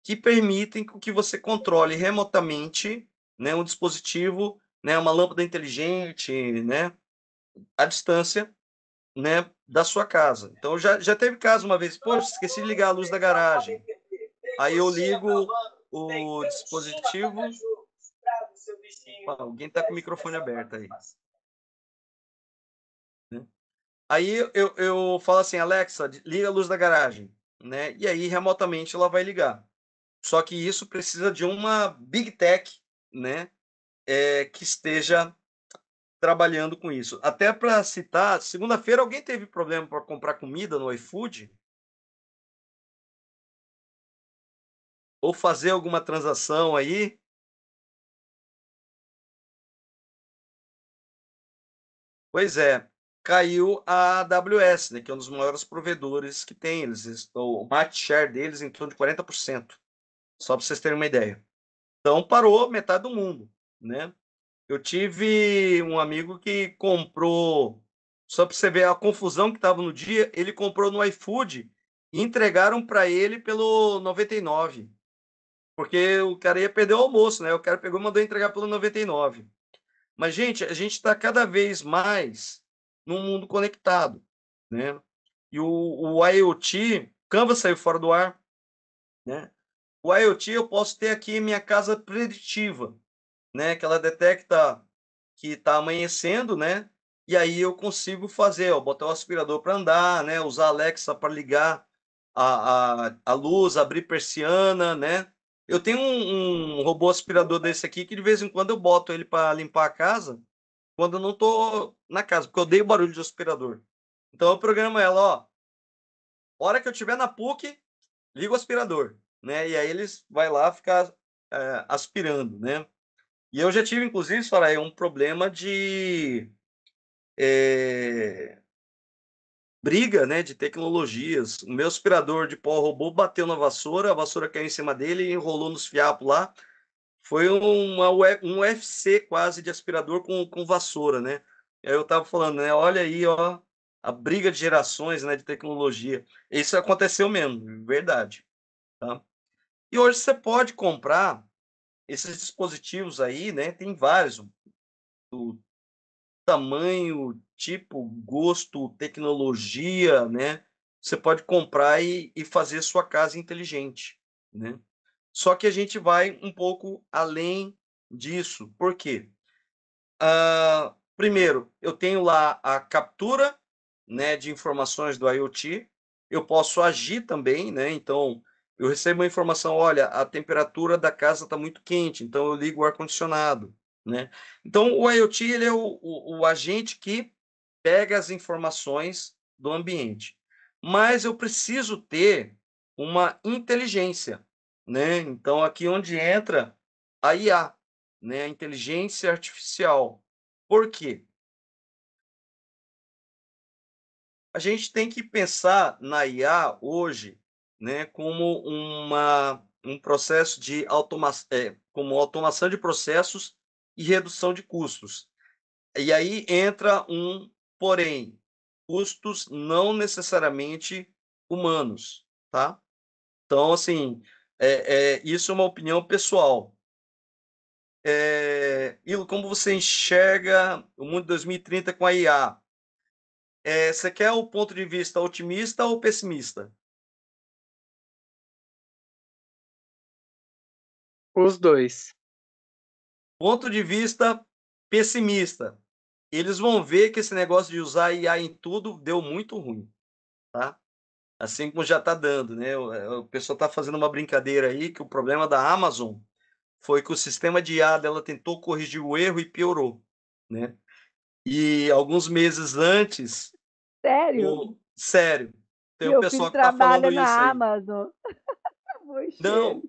que permitem que você controle remotamente, né, um dispositivo, né, uma lâmpada inteligente, né, à distância, né, da sua casa. Então já teve caso uma vez, poxa, esqueci de ligar a luz da garagem. Aí eu ligo o dispositivo. Opa, alguém está com o microfone aberto aí, né? Aí eu falo assim, Alexa, liga a luz da garagem, né? E aí remotamente ela vai ligar. Só que isso precisa de uma big tech, né? Que esteja trabalhando com isso. Até para citar, segunda-feira alguém teve problema para comprar comida no iFood? Ou fazer alguma transação aí? Pois é, caiu a AWS, né, que é um dos maiores provedores que tem. O market share deles em torno de 40%, só para vocês terem uma ideia. Então parou metade do mundo, né? Eu tive um amigo que comprou, só para você ver a confusão que estava no dia, ele comprou no iFood e entregaram para ele pelo 99, porque o cara ia perder o almoço, né? O cara pegou e mandou entregar pelo 99. Mas, gente, a gente está cada vez mais num mundo conectado, né? E o IoT, Canva saiu fora do ar, né? O IoT eu posso ter aqui em minha casa preditiva, né? Que ela detecta que está amanhecendo, né? E aí eu consigo fazer, ó, botar o aspirador para andar, né? Usar a Alexa para ligar a luz, abrir persiana, né? Eu tenho um robô aspirador desse aqui que de vez em quando eu boto ele para limpar a casa quando eu não estou na casa, porque eu odeio barulho de aspirador. Então eu programo ela, ó, hora que eu estiver na PUC, liga o aspirador, né? E aí eles vai lá ficar aspirando, né? E eu já tive, inclusive, Soraya, um problema de briga, né, de tecnologias. O meu aspirador de pó robô bateu na vassoura, a vassoura caiu em cima dele e enrolou nos fiapos lá. Foi um UFC quase de aspirador com vassoura, né? Aí eu tava falando, né? Olha aí, ó, a briga de gerações, né, de tecnologia. Isso aconteceu mesmo, verdade, tá? E hoje você pode comprar esses dispositivos aí, né? Tem vários, do tamanho, tipo, gosto, tecnologia, né? Você pode comprar e fazer sua casa inteligente, né? Só que a gente vai um pouco além disso. Por quê? Primeiro, eu tenho lá a captura, né, de informações do IoT. Eu posso agir também, né? Então, eu recebo uma informação, olha, a temperatura da casa está muito quente, então eu ligo o ar-condicionado, né? Então, o IoT ele é o agente que pega as informações do ambiente. Mas eu preciso ter uma inteligência, né? Então, aqui onde entra a IA, né? A inteligência artificial. Por quê? A gente tem que pensar na IA hoje, né, como um processo de como automação de processos e redução de custos. E aí entra um porém, custos não necessariamente humanos, tá? Então, assim, isso é uma opinião pessoal. Ilo, como você enxerga o mundo de 2030 com a IA? Você quer o ponto de vista otimista ou pessimista? Os dois. Ponto de vista pessimista. Eles vão ver que esse negócio de usar IA em tudo deu muito ruim, tá? Assim como já está dando, né? O pessoal está fazendo uma brincadeira aí que o problema da Amazon foi que o sistema de IA dela tentou corrigir o erro e piorou, né? E alguns meses antes, Sério? sério, tem o Meu filho pessoal que está trabalha falando isso na aí. Amazon. Puxa Não,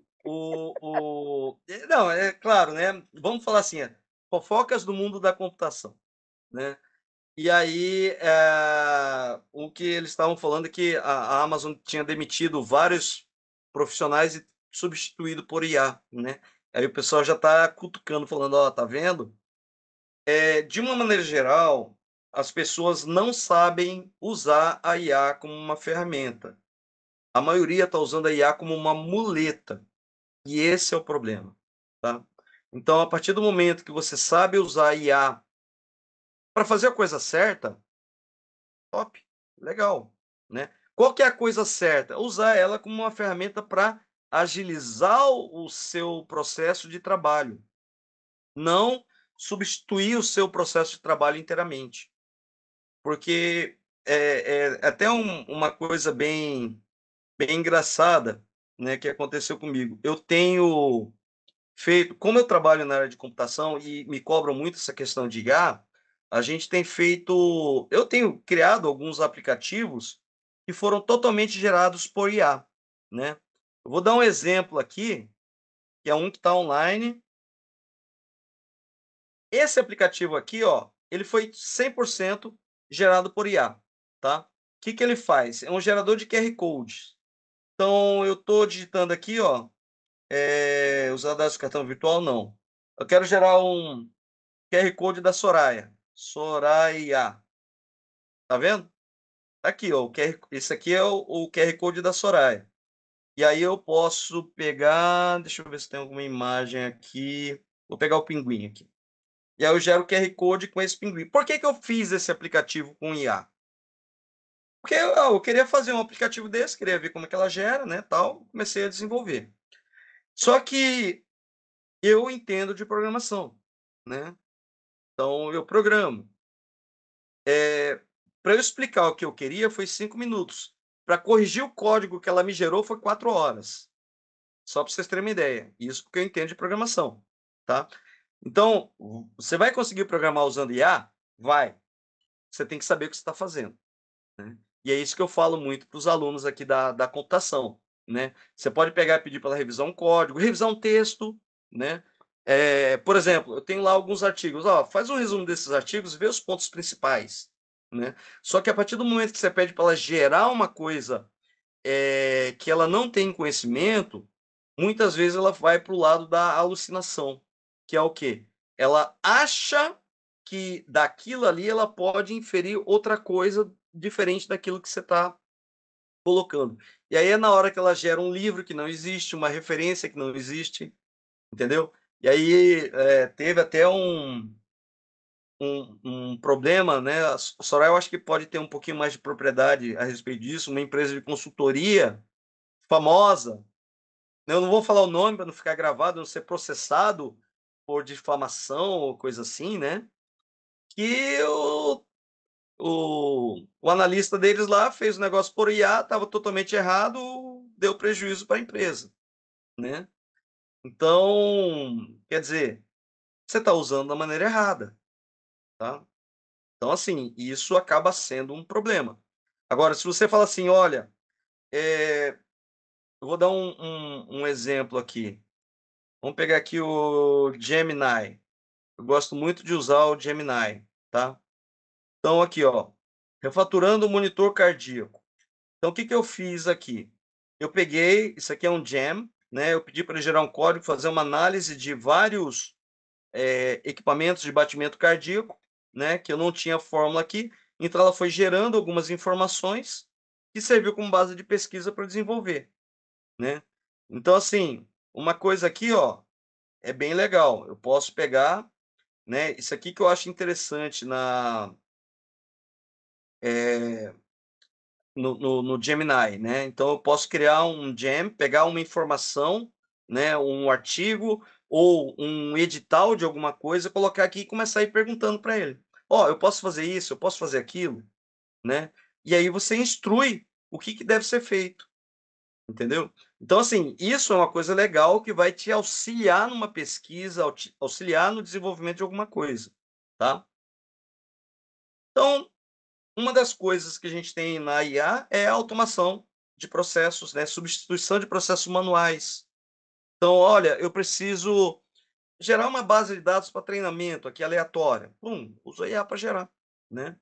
ele. não, é claro, né? Vamos falar assim, fofocas do mundo da computação, né? E aí, o que eles estavam falando é que a Amazon tinha demitido vários profissionais e substituído por IA, né? Aí o pessoal já está cutucando, falando, ó, tá vendo? De uma maneira geral, as pessoas não sabem usar a IA como uma ferramenta. A maioria está usando a IA como uma muleta. E esse é o problema, tá? Então, a partir do momento que você sabe usar a IA para fazer a coisa certa, top, legal, né? Qual que é a coisa certa? Usar ela como uma ferramenta para agilizar o seu processo de trabalho, não substituir o seu processo de trabalho inteiramente, porque é até uma coisa bem engraçada, né, que aconteceu comigo. Eu tenho feito, como eu trabalho na área de computação e me cobram muito essa questão de IA, a gente tem feito, eu tenho criado alguns aplicativos que foram totalmente gerados por IA, né? Eu vou dar um exemplo aqui, que é um que está online. Esse aplicativo aqui, ó, ele foi 100% gerado por IA, tá? O que que ele faz? É um gerador de QR Code. Então, eu estou digitando aqui, ó, usar dados do cartão virtual, não. Eu quero gerar um QR Code da Soraya. Soraya. Tá vendo? Tá aqui, ó. Esse aqui é o QR Code da Soraya. E aí eu posso pegar. Deixa eu ver se tem alguma imagem aqui. Vou pegar o pinguim aqui. E aí eu gero o QR Code com esse pinguim. Por que que eu fiz esse aplicativo com IA? Porque eu queria fazer um aplicativo desse, queria ver como é que ela gera, né, tal. Comecei a desenvolver. Só que eu entendo de programação, né? Então eu programo. Para eu explicar o que eu queria, foi 5 minutos. para corrigir o código que ela me gerou foi 4 horas. Só para vocês terem uma ideia. Isso porque eu entendo de programação, tá? Então, você vai conseguir programar usando IA? Vai. Você tem que saber o que você está fazendo, né? E é isso que eu falo muito para os alunos aqui da computação, né? Você pode pegar e pedir para ela revisar um código, revisar um texto, né? Por exemplo, eu tenho lá alguns artigos. Ó, faz um resumo desses artigos, vê os pontos principais, né? Só que a partir do momento que você pede para ela gerar uma coisa que ela não tem conhecimento, muitas vezes ela vai para o lado da alucinação, que é o quê? Ela acha que daquilo ali ela pode inferir outra coisa diferente daquilo que você está colocando. E aí é na hora que ela gera um livro que não existe, uma referência que não existe, entendeu? E aí teve até um problema, né? A Soraya, eu acho que pode ter um pouquinho mais de propriedade a respeito disso, uma empresa de consultoria famosa, né? Eu não vou falar o nome para não ficar gravado, não ser processado por difamação ou coisa assim, né? Que o analista deles lá fez o negócio por IA, estava totalmente errado, deu prejuízo para a empresa, né? Então, quer dizer, você está usando da maneira errada, tá? Então, assim, isso acaba sendo um problema. Agora, se você fala assim, olha, eu vou dar um exemplo aqui. Vamos pegar aqui o Gemini. Eu gosto muito de usar o Gemini, tá? Então, aqui, ó, refaturando o monitor cardíaco. Então, o que que eu fiz aqui? Eu peguei, isso aqui é um Gem, né? Eu pedi para ele gerar um código, fazer uma análise de vários equipamentos de batimento cardíaco, né? Que eu não tinha fórmula aqui. Então, ela foi gerando algumas informações que serviu como base de pesquisa para desenvolver, né? Então, assim, uma coisa aqui, ó, é bem legal. Eu posso pegar, né? Isso aqui que eu acho interessante no Gemini, né? Então eu posso criar um gem, pegar uma informação, né? Um artigo ou um edital de alguma coisa, colocar aqui e começar a ir perguntando para ele. Ó, eu posso fazer isso, eu posso fazer aquilo, né? E aí você instrui o que deve ser feito, entendeu? Então, assim, isso é uma coisa legal que vai te auxiliar numa pesquisa, auxiliar no desenvolvimento de alguma coisa, tá? Então, uma das coisas que a gente tem na IA é a automação de processos, né? Substituição de processos manuais. Então, olha, eu preciso gerar uma base de dados para treinamento aqui aleatória. Uso a IA para gerar, né?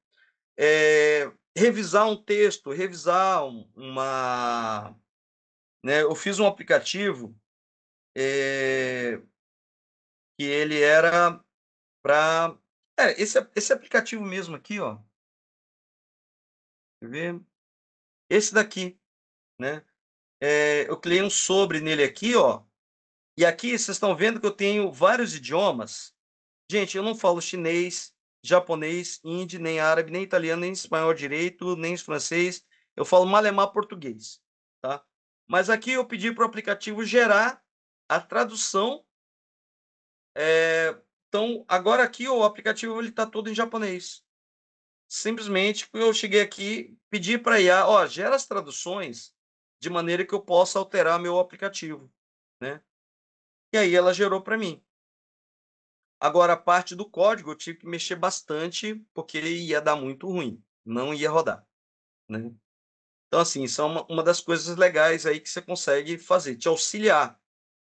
Revisar um texto, revisar uma, né? Eu fiz um aplicativo que ele era para esse aplicativo mesmo aqui, ó. Quer ver? Esse daqui, né? Eu criei um sobre nele aqui, ó. E aqui vocês estão vendo que eu tenho vários idiomas. Gente, eu não falo chinês, japonês, hindi, nem árabe, nem italiano, nem espanhol direito, nem francês. Eu falo malemar português, tá? Mas aqui eu pedi para o aplicativo gerar a tradução. Então, agora aqui o aplicativo ele está todo em japonês. Simplesmente eu cheguei aqui, pedi para a IA, ó, gera as traduções de maneira que eu possa alterar meu aplicativo, né? E aí ela gerou para mim. Agora, a parte do código eu tive que mexer bastante, porque ia dar muito ruim, não ia rodar, né? Então, assim, isso é uma das coisas legais aí que você consegue fazer, te auxiliar.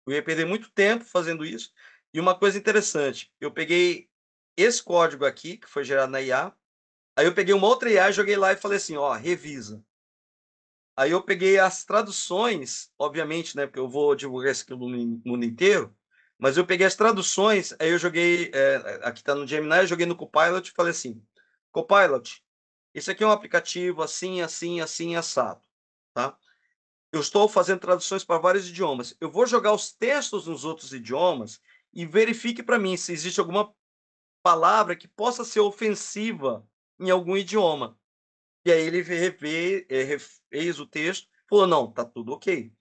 Eu ia perder muito tempo fazendo isso. E uma coisa interessante, eu peguei esse código aqui, que foi gerado na IA, aí eu peguei uma outra IA, joguei lá e falei assim, ó, revisa. Aí eu peguei as traduções, obviamente, né, porque eu vou divulgar isso aqui no mundo inteiro, mas eu peguei as traduções, aí eu joguei, aqui está no Gemini, eu joguei no Copilot e falei assim, Copilot, esse aqui é um aplicativo assim, assim, assim, assado, tá? Eu estou fazendo traduções para vários idiomas. Eu vou jogar os textos nos outros idiomas e verifique para mim se existe alguma palavra que possa ser ofensiva em algum idioma. E aí ele refez o texto, falou, não, tá tudo ok.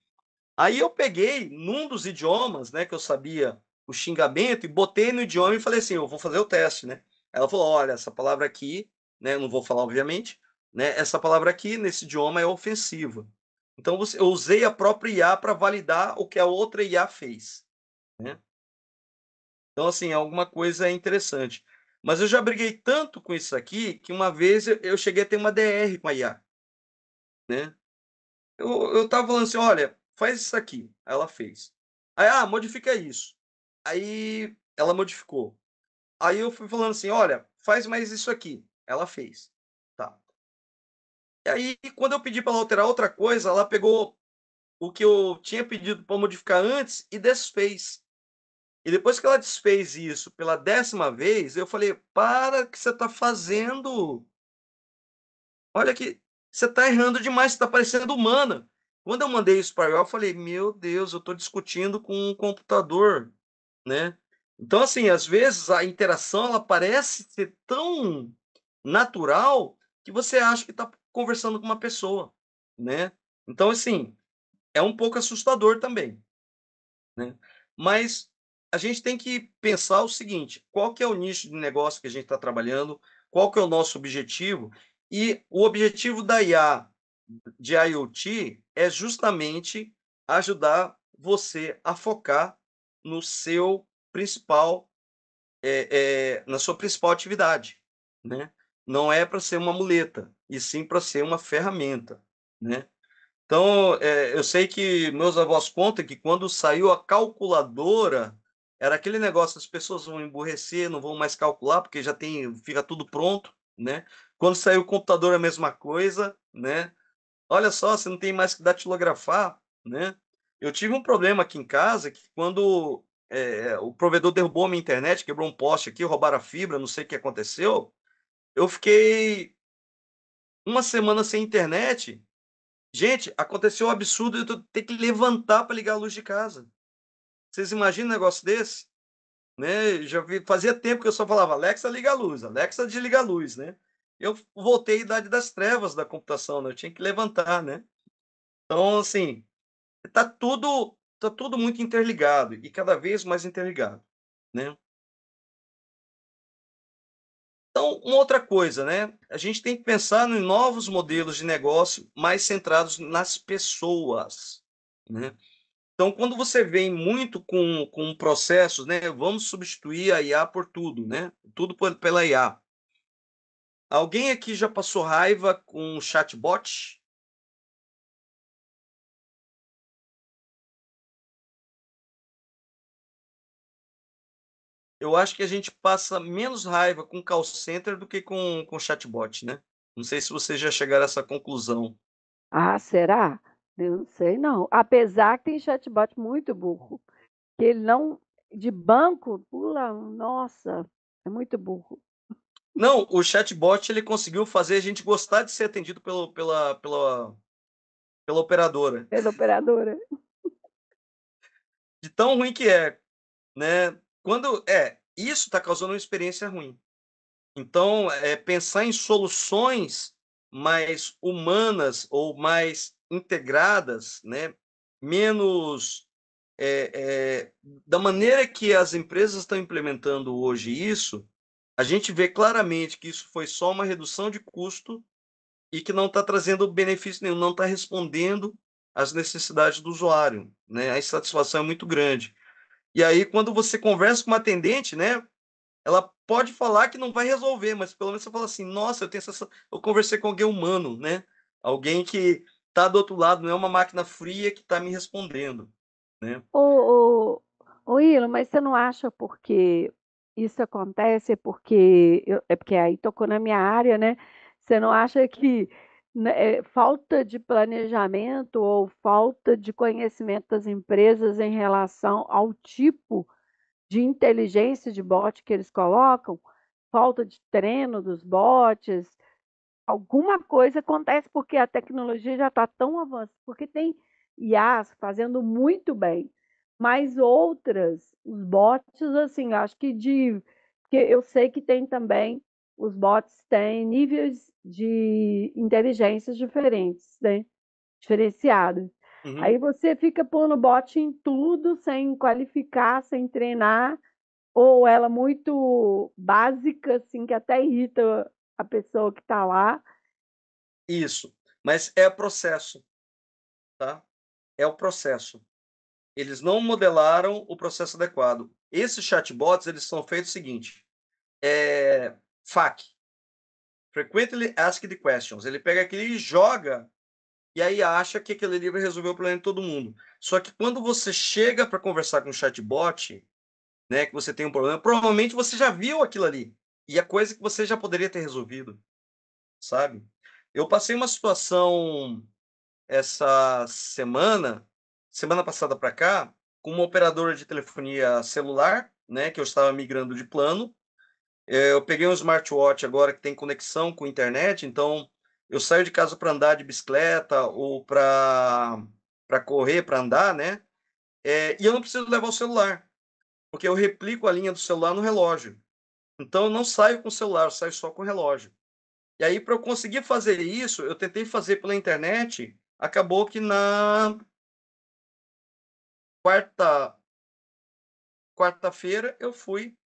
Aí eu peguei num dos idiomas, né, que eu sabia o xingamento, e botei no idioma e falei assim, eu vou fazer o teste, né? Ela falou, olha, essa palavra aqui, né, não vou falar obviamente, né? Essa palavra aqui, nesse idioma, é ofensiva. Então, eu usei a própria IA para validar o que a outra IA fez, né? Então, assim, alguma coisa interessante. Mas eu já briguei tanto com isso aqui que uma vez eu cheguei a ter uma DR com a IA, né? Eu estava falando assim: olha, faz isso aqui. Aí ela fez. Aí, modifica isso. Aí ela modificou. Aí eu fui falando assim: olha, faz mais isso aqui. Ela fez. Tá. E aí, quando eu pedi para ela alterar outra coisa, ela pegou o que eu tinha pedido para modificar antes e desfez. E depois que ela desfez isso pela 10ª vez, eu falei: para o que você está fazendo. Olha que você está errando demais, você está parecendo humana. Quando eu mandei isso para ela, eu falei: meu Deus, eu estou discutindo com um computador, né? Então, assim, às vezes a interação ela parece ser tão natural que você acha que está conversando com uma pessoa, né? Então, assim, é um pouco assustador também, né? Mas a gente tem que pensar o seguinte: qual que é o nicho de negócio que a gente está trabalhando, qual que é o nosso objetivo, e o objetivo da IA de IoT é justamente ajudar você a focar no seu principal, na sua principal atividade, né? Não é para ser uma muleta, e sim para ser uma ferramenta, né? Então, eu sei que meus avós contam que quando saiu a calculadora, era aquele negócio, as pessoas vão emburrecer, não vão mais calcular, porque já tem, fica tudo pronto, né? Quando saiu o computador, a mesma coisa, né? Olha só, você não tem mais que datilografar, né? Eu tive um problema aqui em casa que quando o provedor derrubou a minha internet, quebrou um poste aqui, roubaram a fibra, não sei o que aconteceu, eu fiquei uma semana sem internet. Gente, aconteceu um absurdo de eu ter que levantar para ligar a luz de casa. Vocês imaginam um negócio desse? Né? Fazia tempo que eu só falava: Alexa, liga a luz, Alexa, desliga a luz, né? Eu voltei à idade das trevas da computação, né? Eu tinha que levantar, né? Então, assim, tá tudo muito interligado e cada vez mais interligado, né? Então, uma outra coisa, né? A gente tem que pensar em novos modelos de negócio mais centrados nas pessoas, né? Então, quando você vem muito com processos, né? Vamos substituir a IA por tudo, né? Tudo pela IA. Alguém aqui já passou raiva com um chatbot? Eu acho que a gente passa menos raiva com call center do que com chatbot, né? Não sei se vocês já chegaram a essa conclusão. Ah, será? Eu não sei não. Apesar que tem chatbot muito burro, que ele não de banco pula, nossa, é muito burro. Não, o chatbot ele conseguiu fazer a gente gostar de ser atendido pela operadora. Pela operadora. De tão ruim que é, né? Isso está causando uma experiência ruim. Então, pensar em soluções mais humanas ou mais integradas, né? Menos da maneira que as empresas estão implementando hoje isso, a gente vê claramente que isso foi só uma redução de custo e que não está trazendo benefício nenhum, não está respondendo às necessidades do usuário, né? A insatisfação é muito grande. E aí, quando você conversa com uma atendente, né? Ela pode falar que não vai resolver, mas pelo menos você fala assim: nossa, eu conversei com alguém humano, né? Alguém que está do outro lado, não é uma máquina fria que está me respondendo, né? Ô, Ilo, mas você não acha porque isso acontece, é porque aí tocou na minha área, né? Você não acha que né, falta de planejamento ou falta de conhecimento das empresas em relação ao tipo de inteligência de bot que eles colocam, falta de treino dos bots, alguma coisa acontece porque a tecnologia já está tão avançada, porque tem IAs fazendo muito bem, mas outras, os bots, assim, acho que porque eu sei que tem também, os bots têm níveis de inteligências diferentes, né? Diferenciados. Uhum. Aí você fica pondo bot em tudo, sem qualificar, sem treinar, ou ela muito básica, assim, que até irrita a pessoa que está lá. Isso, mas é processo, tá? É o processo. Eles não modelaram o processo adequado. Esses chatbots, eles são feitos o seguinte, FAQ, Frequently Asked Questions. Ele pega aquilo e joga, e aí acha que aquele livro resolveu o problema de todo mundo. Só que quando você chega para conversar com um chatbot, né, que você tem um problema, provavelmente você já viu aquilo ali. E é coisa que você já poderia ter resolvido, sabe? Eu passei uma situação essa semana passada para cá, com uma operadora de telefonia celular, né, que eu estava migrando de plano. Eu peguei um smartwatch agora que tem conexão com internet, então eu saio de casa para andar de bicicleta ou para correr, para andar, né? E eu não preciso levar o celular, porque eu replico a linha do celular no relógio. Então eu não saio com o celular, eu saio só com o relógio. E aí, para eu conseguir fazer isso, eu tentei fazer pela internet, acabou que na quarta-feira eu fui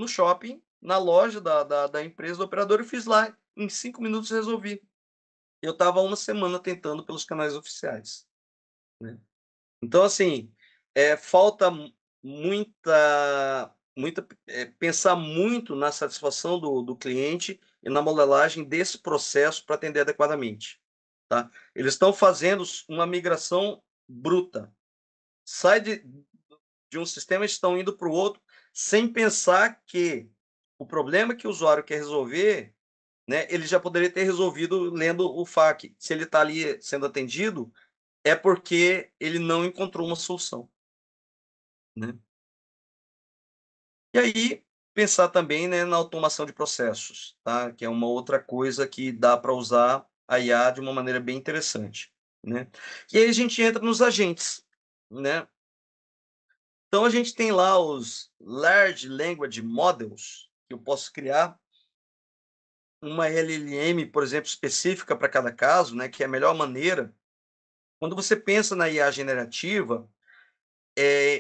no shopping, na loja da empresa do operador e fiz lá. Em 5 minutos resolvi. Eu estava uma semana tentando pelos canais oficiais, né? Então, assim, falta pensar muito na satisfação do cliente e na modelagem desse processo para atender adequadamente, tá? Eles estão fazendo uma migração bruta. Sai de um sistema e estão indo para o outro sem pensar que o problema que o usuário quer resolver, né, ele já poderia ter resolvido lendo o FAQ. Se ele está ali sendo atendido, é porque ele não encontrou uma solução, né? E aí, pensar também, né, na automação de processos, tá? Que é uma outra coisa que dá para usar a IA de uma maneira bem interessante, né? E aí a gente entra nos agentes, né? Então a gente tem lá os Large Language Models, que eu posso criar uma LLM, por exemplo, específica para cada caso, né, que é a melhor maneira. Quando você pensa na IA generativa,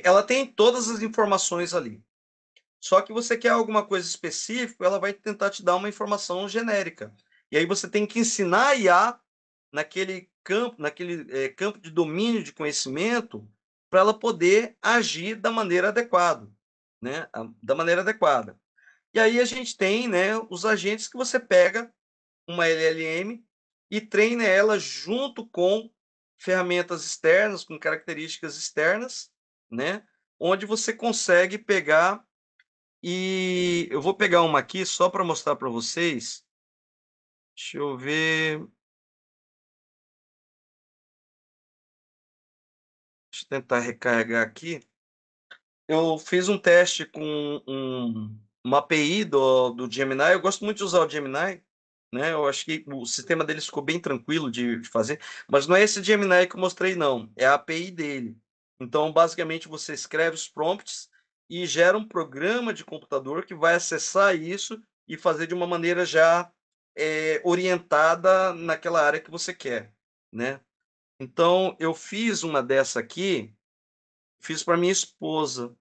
ela tem todas as informações ali. Só que você quer alguma coisa específica, ela vai tentar te dar uma informação genérica. E aí você tem que ensinar a IA naquele campo de domínio de conhecimento, para ela poder agir da maneira adequada, né? Da maneira adequada. E aí a gente tem, né, os agentes que você pega uma LLM e treina ela junto com ferramentas externas, com características externas, né? Onde você consegue pegar, e eu vou pegar uma aqui só para mostrar para vocês. Deixa eu ver. Deixa eu tentar recarregar aqui. Eu fiz um teste com uma API do Gemini. Eu gosto muito de usar o Gemini, né? Eu acho que o sistema deles ficou bem tranquilo de fazer, mas não é esse Gemini que eu mostrei, não. É a API dele. Então, basicamente, você escreve os prompts e gera um programa de computador que vai acessar isso e fazer de uma maneira já orientada naquela área que você quer, né? Então, eu fiz uma dessa aqui, fiz para minha esposa.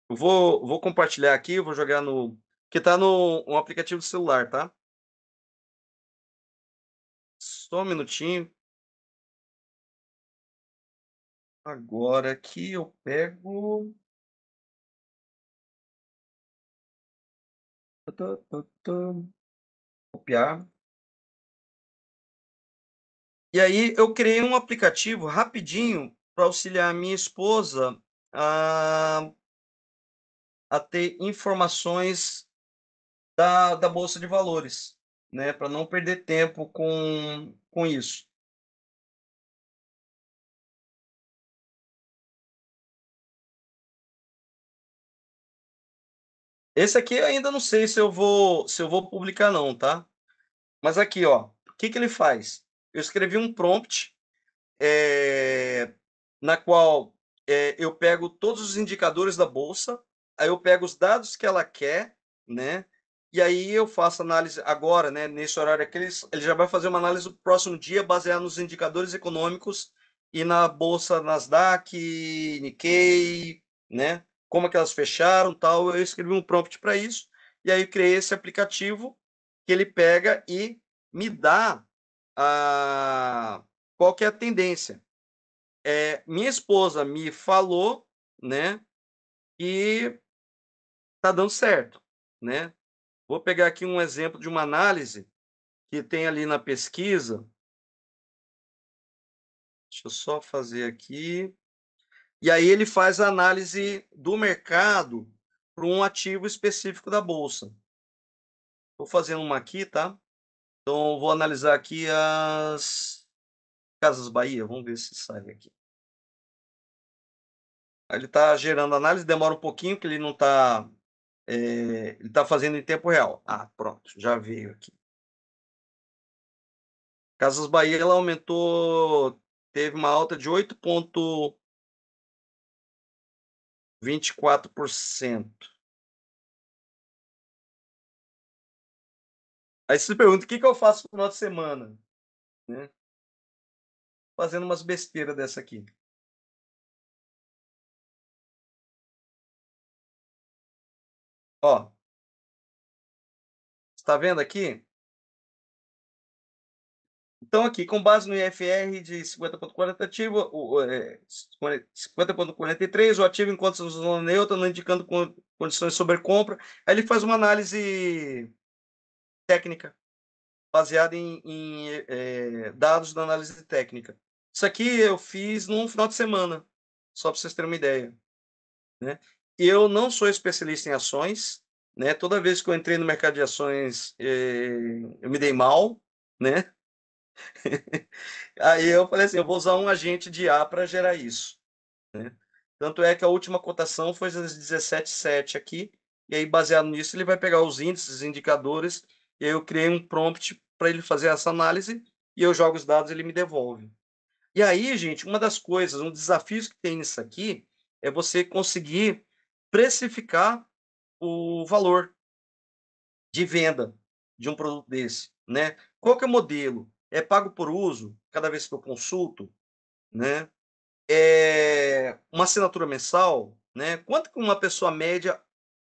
Eu vou compartilhar aqui, eu vou jogar no. Que tá no um aplicativo do celular, tá? Só um minutinho. Agora aqui eu pego. Copiar. E aí eu criei um aplicativo rapidinho para auxiliar a minha esposa a, a ter informações da Bolsa de Valores, né? Para não perder tempo com isso. Esse aqui eu ainda não sei se eu vou publicar não, tá? Mas aqui, ó, o que que ele faz? Eu escrevi um prompt, na qual eu pego todos os indicadores da bolsa, aí eu pego os dados que ela quer, né? E aí eu faço análise agora, né? Nesse horário aqui, ele já vai fazer uma análise do próximo dia baseada nos indicadores econômicos e na bolsa Nasdaq, Nikkei, né? Como é que elas fecharam, tal. Eu escrevi um prompt para isso e aí eu criei esse aplicativo que ele pega e me dá qual que é a tendência. Minha esposa me falou, né, e está dando certo, né? Vou pegar aqui um exemplo de uma análise que tem ali na pesquisa. Deixa eu só fazer aqui. E aí ele faz a análise do mercado para um ativo específico da bolsa. Vou fazendo uma aqui, tá? Então vou analisar aqui as Casas Bahia, vamos ver se sai aqui. Aí ele está gerando análise, demora um pouquinho, porque ele não está. Ele está fazendo em tempo real. Pronto, já veio aqui. Casas Bahia, ela aumentou, teve uma alta de 8,24%. Aí você pergunta, o que eu faço no final de semana? Né? Fazendo umas besteiras dessa aqui. Ó, está vendo aqui? Então, aqui, com base no IFR de 50,40 ativo, 50,43, o ativo encontra-se na zona neutra, não indicando condições de sobrecompra. Aí ele faz uma análise técnica, baseada em dados da análise técnica. Isso aqui eu fiz num final de semana, só para vocês terem uma ideia. Né? Eu não sou especialista em ações, né? Toda vez que eu entrei no mercado de ações, eu me dei mal, né? Aí eu falei assim, eu vou usar um agente de IA para gerar isso, né? Tanto é que a última cotação foi às 17,7 aqui, e aí baseado nisso ele vai pegar os índices, indicadores, e aí eu criei um prompt para ele fazer essa análise, e eu jogo os dados e ele me devolve. E aí, gente, uma das coisas, um desafio que tem nisso aqui, é você conseguir precificar o valor de venda de um produto desse, né? Qual que é o modelo? É pago por uso, cada vez que eu consulto, né? É uma assinatura mensal, né? Quanto que uma pessoa média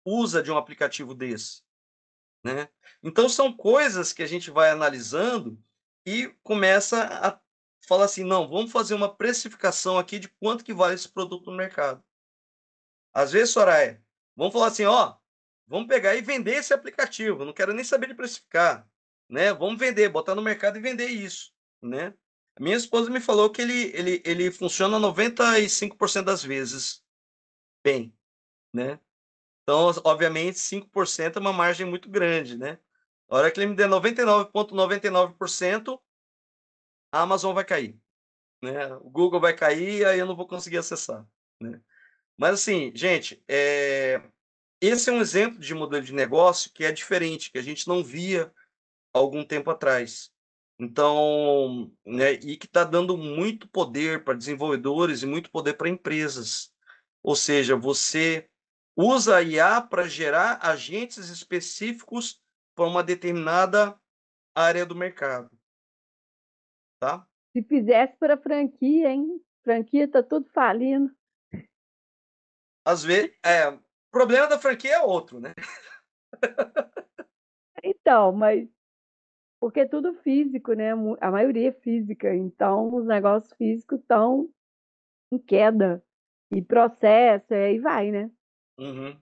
usa de um aplicativo desse, né? Então são coisas que a gente vai analisando e começa a falar assim, não, vamos fazer uma precificação aqui de quanto que vale esse produto no mercado. Às vezes, Soraya, vamos falar assim, ó, vamos pegar e vender esse aplicativo, não quero nem saber de precificar, né? Vamos vender, botar no mercado e vender isso, né? Minha esposa me falou que ele funciona 95% das vezes bem, né? Então, obviamente, 5% é uma margem muito grande, né? A hora que ele me der 99,99%, a Amazon vai cair, né? O Google vai cair, aí eu não vou conseguir acessar, né? Mas assim, gente, esse é um exemplo de modelo de negócio que é diferente, que a gente não via há algum tempo atrás. Então, né, e que está dando muito poder para desenvolvedores e muito poder para empresas. Ou seja, você usa a IA para gerar agentes específicos para uma determinada área do mercado, tá? Se fizesse para franquia, hein? Franquia está tudo falindo. Às vezes, o problema da franquia é outro, né? Então, mas porque é tudo físico, né? A maioria é física, então os negócios físicos estão em queda. E processo, e aí vai, né? Uhum.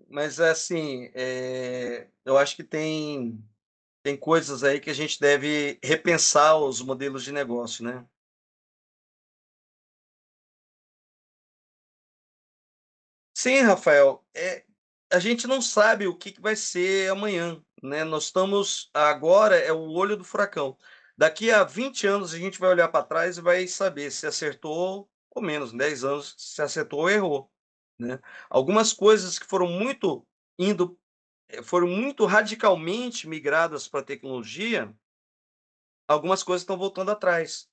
Mas assim, eu acho que tem coisas aí que a gente deve repensar os modelos de negócio, né? Sim, Rafael, a gente não sabe o que vai ser amanhã, né? Nós estamos, agora é o olho do furacão. Daqui a 20 anos a gente vai olhar para trás e vai saber se acertou ou menos, 10 anos, se acertou ou errou, né? Algumas coisas que foram muito radicalmente migradas para a tecnologia, algumas coisas estão voltando atrás.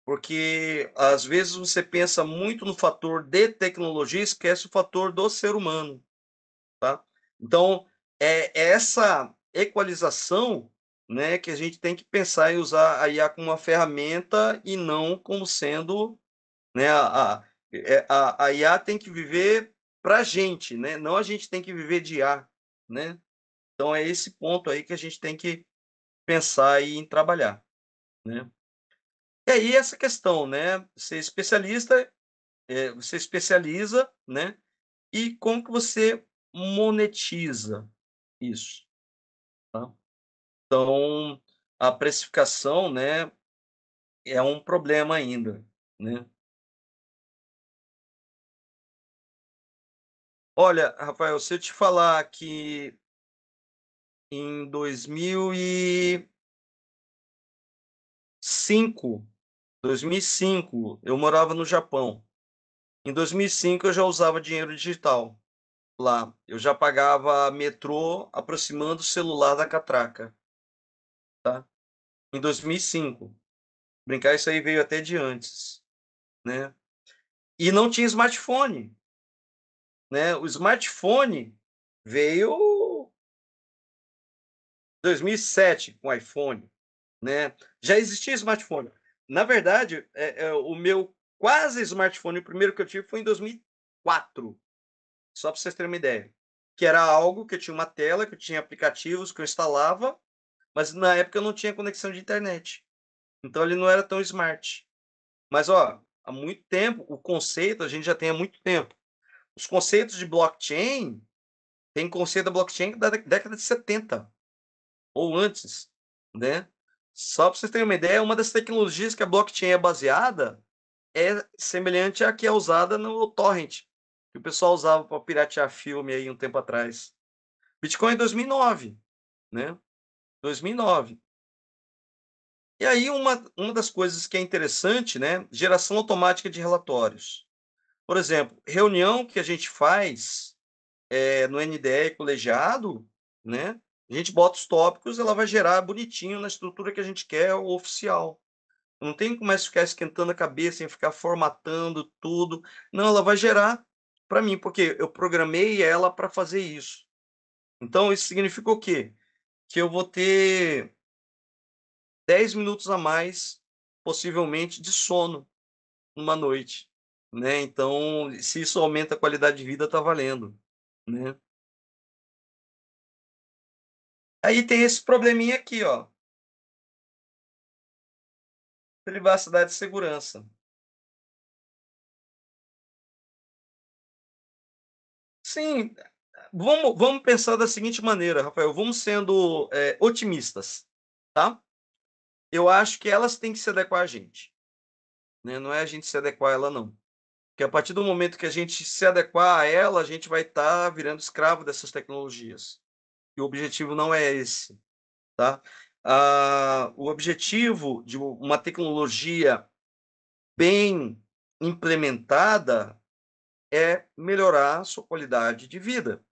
Porque às vezes você pensa muito no fator de tecnologia e esquece o fator do ser humano, tá? Então, é essa equalização, né, que a gente tem que pensar em usar a IA como uma ferramenta e não como sendo, né, a IA tem que viver para a gente, né? Não a gente tem que viver de IA, né? Então é esse ponto aí que a gente tem que pensar em trabalhar, né. E aí essa questão, né, ser especialista, você especializa, né, e como que você monetiza isso, tá. Então, a precificação, né, é um problema ainda, né. Olha, Rafael, se eu te falar que em 2005, 2005 eu morava no Japão. Em 2005 eu já usava dinheiro digital lá. Eu já pagava metrô aproximando o celular da catraca, tá. Em 2005. Brincar, isso aí veio até de antes, né. E não tinha smartphone, né. O smartphone veio 2007 com iPhone, né. Já existia smartphone. Na verdade, o meu quase smartphone, o primeiro que eu tive foi em 2004, só para vocês terem uma ideia. Que era algo que eu tinha uma tela, que eu tinha aplicativos que eu instalava, mas na época eu não tinha conexão de internet. Então ele não era tão smart. Mas ó, há muito tempo, o conceito a gente já tem há muito tempo. Os conceitos de blockchain, tem conceito da blockchain da década de 70 ou antes, né. Só para vocês terem uma ideia, uma das tecnologias que a blockchain é baseada, é semelhante à que é usada no torrent, que o pessoal usava para piratear filme aí um tempo atrás. Bitcoin é 2009, né, 2009. E aí uma das coisas que é interessante, né, geração automática de relatórios. Por exemplo, reunião que a gente faz, no NDE colegiado, né, a gente bota os tópicos, ela vai gerar bonitinho na estrutura que a gente quer, o oficial. Não tem como mais ficar esquentando a cabeça em ficar formatando tudo. Não, ela vai gerar para mim, porque eu programei ela para fazer isso. Então isso significa o quê? Que eu vou ter 10 minutos a mais, possivelmente, de sono numa noite, né. Então, se isso aumenta a qualidade de vida, tá valendo, né. Aí tem esse probleminha aqui, ó, privacidade e segurança. Sim, vamos pensar da seguinte maneira, Rafael, vamos sendo, otimistas, tá. Eu acho que elas têm que se adequar a gente, né, não é a gente se adequar a ela não. Porque a partir do momento que a gente se adequar a ela, a gente vai estar virando escravo dessas tecnologias. E o objetivo não é esse, tá. O objetivo de uma tecnologia bem implementada é melhorar a sua qualidade de vida,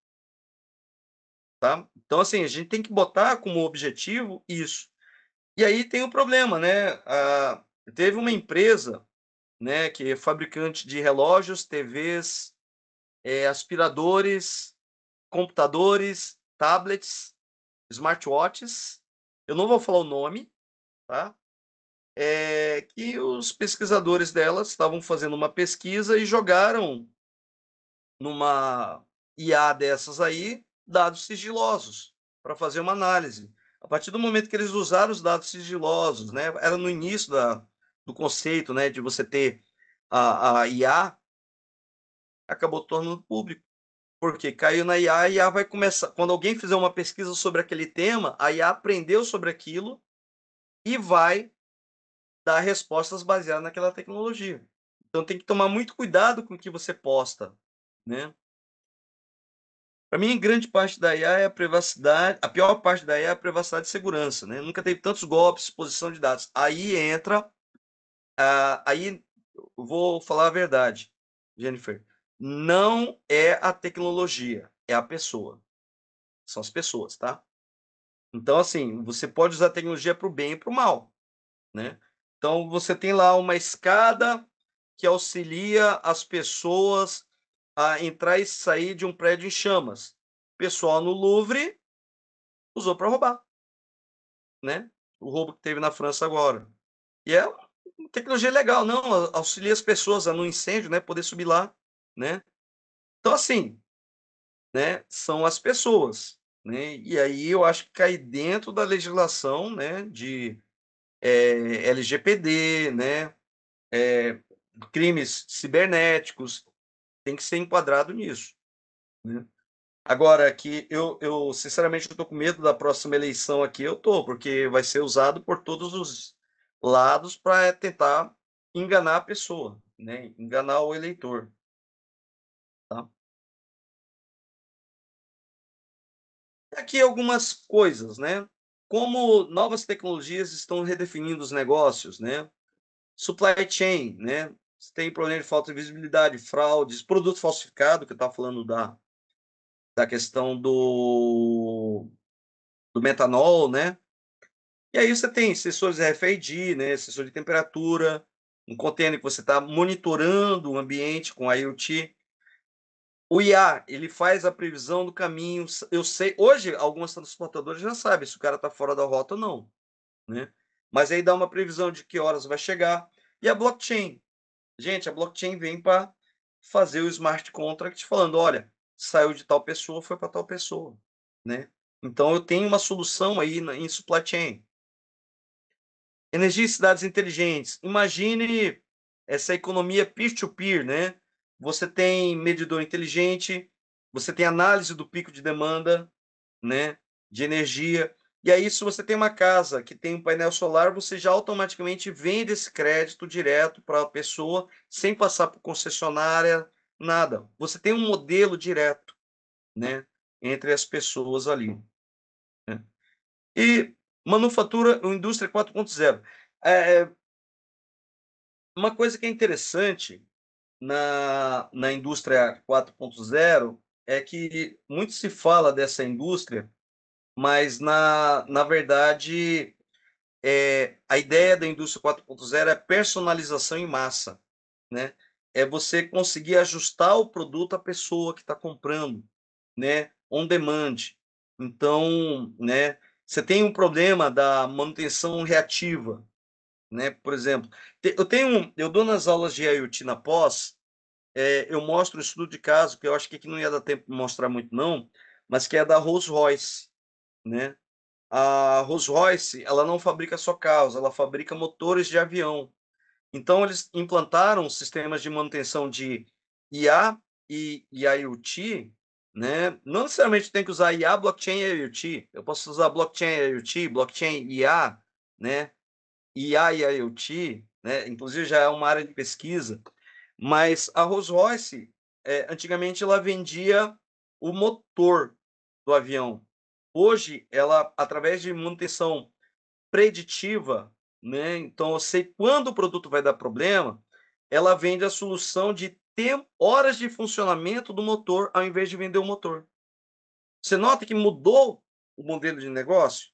tá. Então, assim, a gente tem que botar como objetivo isso. E aí tem o problema, né, teve uma empresa, né, que é fabricante de relógios, TVs, aspiradores, computadores, tablets, smartwatches, eu não vou falar o nome, tá, que os pesquisadores delas estavam fazendo uma pesquisa e jogaram numa IA dessas aí, dados sigilosos, para fazer uma análise. A partir do momento que eles usaram os dados sigilosos, né, era no início do conceito, né, de você ter a IA, acabou tornando público. Porque caiu na IA, a IA vai começar quando alguém fizer uma pesquisa sobre aquele tema, a IA aprendeu sobre aquilo e vai dar respostas baseadas naquela tecnologia. Então tem que tomar muito cuidado com o que você posta, né. Para mim, grande parte da IA é a privacidade, a pior parte da IA é a privacidade e segurança, né. Nunca teve tantos golpes, exposição de dados. Aí entra, aí eu vou falar a verdade, Jennifer, não é a tecnologia, é a pessoa, são as pessoas, tá. Então, assim, você pode usar a tecnologia para o bem e para o mal, né. Então você tem lá uma escada que auxilia as pessoas a entrar e sair de um prédio em chamas. O pessoal no Louvre usou para roubar, né. O roubo que teve na França agora. E é uma tecnologia legal, não, auxilia as pessoas a no incêndio, né, poder subir lá, né. Então assim, né, são as pessoas. né? E aí eu acho que cai dentro da legislação, né, de LGPD, né, crimes cibernéticos, tem que ser enquadrado nisso, né? Agora, que eu sinceramente estou com medo da próxima eleição aqui, eu tô, porque vai ser usado por todos os lados para tentar enganar a pessoa, né? Enganar o eleitor, tá? Aqui algumas coisas, né? Como novas tecnologias estão redefinindo os negócios, né? Supply chain, né? Você tem problema de falta de visibilidade, fraudes, produto falsificado, que eu estava falando da questão do metanol, né? E aí você tem sensores RFID, né? Sensor de temperatura, um container que você está monitorando o ambiente com IoT. O IA, ele faz a previsão do caminho. Eu sei, hoje, algumas transportadoras já sabem se o cara está fora da rota ou não, né? Mas aí dá uma previsão de que horas vai chegar. E a blockchain. Gente, a blockchain vem para fazer o smart contract falando, olha, saiu de tal pessoa, foi para tal pessoa, né? Então eu tenho uma solução aí em supply chain. Energia e cidades inteligentes. Imagine essa economia peer-to-peer, né? Você tem medidor inteligente, você tem análise do pico de demanda, né, de energia. E aí, se você tem uma casa que tem um painel solar, você já automaticamente vende esse crédito direto para a pessoa, sem passar por concessionária, nada. Você tem um modelo direto, né, entre as pessoas ali, né? E manufatura, indústria 4.0. É, uma coisa que é interessante na indústria 4.0 é que muito se fala dessa indústria, mas na verdade a ideia da indústria 4.0 é personalização em massa, né? É você conseguir ajustar o produto à pessoa que está comprando, né? On demand. Então, né? Você tem um problema da manutenção reativa, né? Por exemplo, eu dou nas aulas de IoT na pós, eu mostro o estudo de caso, que eu acho que aqui não ia dar tempo de mostrar muito não, mas que é da Rolls-Royce, né? A Rolls-Royce, ela não fabrica só carros, ela fabrica motores de avião. Então eles implantaram sistemas de manutenção de IA e IoT, né? Não necessariamente tem que usar IA, blockchain e IoT. Eu posso usar blockchain e IoT, blockchain e IA, né? IA e IoT, né? Inclusive já é uma área de pesquisa. Mas a Rolls-Royce, antigamente ela vendia o motor do avião. Hoje, ela, através de manutenção preditiva, né? Então, eu sei quando o produto vai dar problema, ela vende a solução de tempo, horas de funcionamento do motor, ao invés de vender o motor. Você nota que mudou o modelo de negócio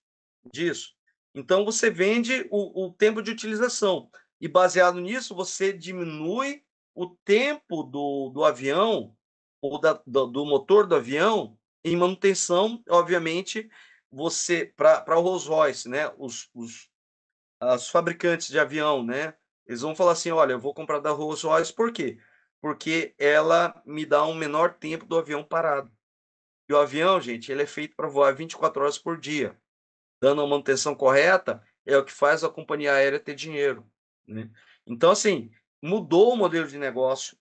disso? Então, você vende o tempo de utilização. E, baseado nisso, você diminui o tempo do avião ou do motor do avião em manutenção. Obviamente, você, para o Rolls-Royce, né, os fabricantes de avião, né, eles vão falar assim: olha, eu vou comprar da Rolls-Royce, por quê? Porque ela me dá um menor tempo do avião parado. E o avião, gente, ele é feito para voar 24 horas por dia. Dando a manutenção correta, é o que faz a companhia aérea ter dinheiro, né? Então, assim, mudou o modelo de negócio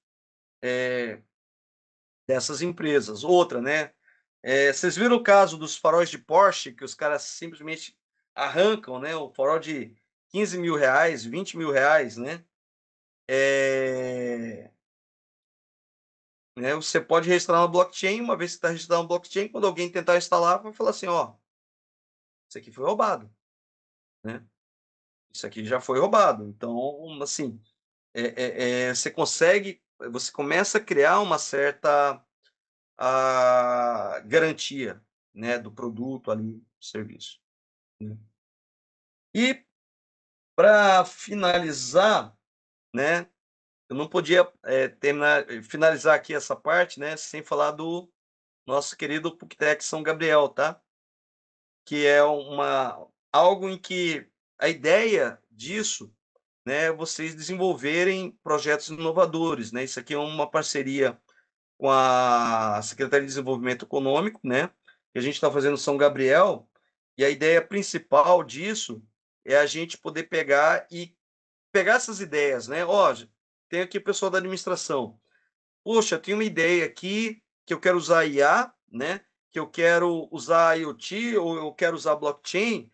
dessas empresas. Outra, né? Vocês viram o caso dos faróis de Porsche, que os caras simplesmente arrancam, né? O farol de 15 mil reais, 20 mil reais, né? Você pode registrar no blockchain, uma vez que está registrado no blockchain, quando alguém tentar instalar, vai falar assim, ó, isso aqui foi roubado, né? Isso aqui já foi roubado. Então, assim, você começa a criar uma certa garantia, né, do produto ali, do serviço, né? E para finalizar, né, eu não podia finalizar aqui essa parte, né, sem falar do nosso querido PUCTEC São Gabriel, tá? Que é algo em que a ideia disso, né, é vocês desenvolverem projetos inovadores, né? Isso aqui é uma parceria com a Secretaria de Desenvolvimento Econômico, né? que a gente está fazendo São Gabriel, e a ideia principal disso é a gente poder pegar essas ideias, né? Ó, tem aqui o pessoal da administração. Poxa, eu tenho uma ideia aqui que eu quero usar IA, né? Que eu quero usar IoT ou eu quero usar blockchain,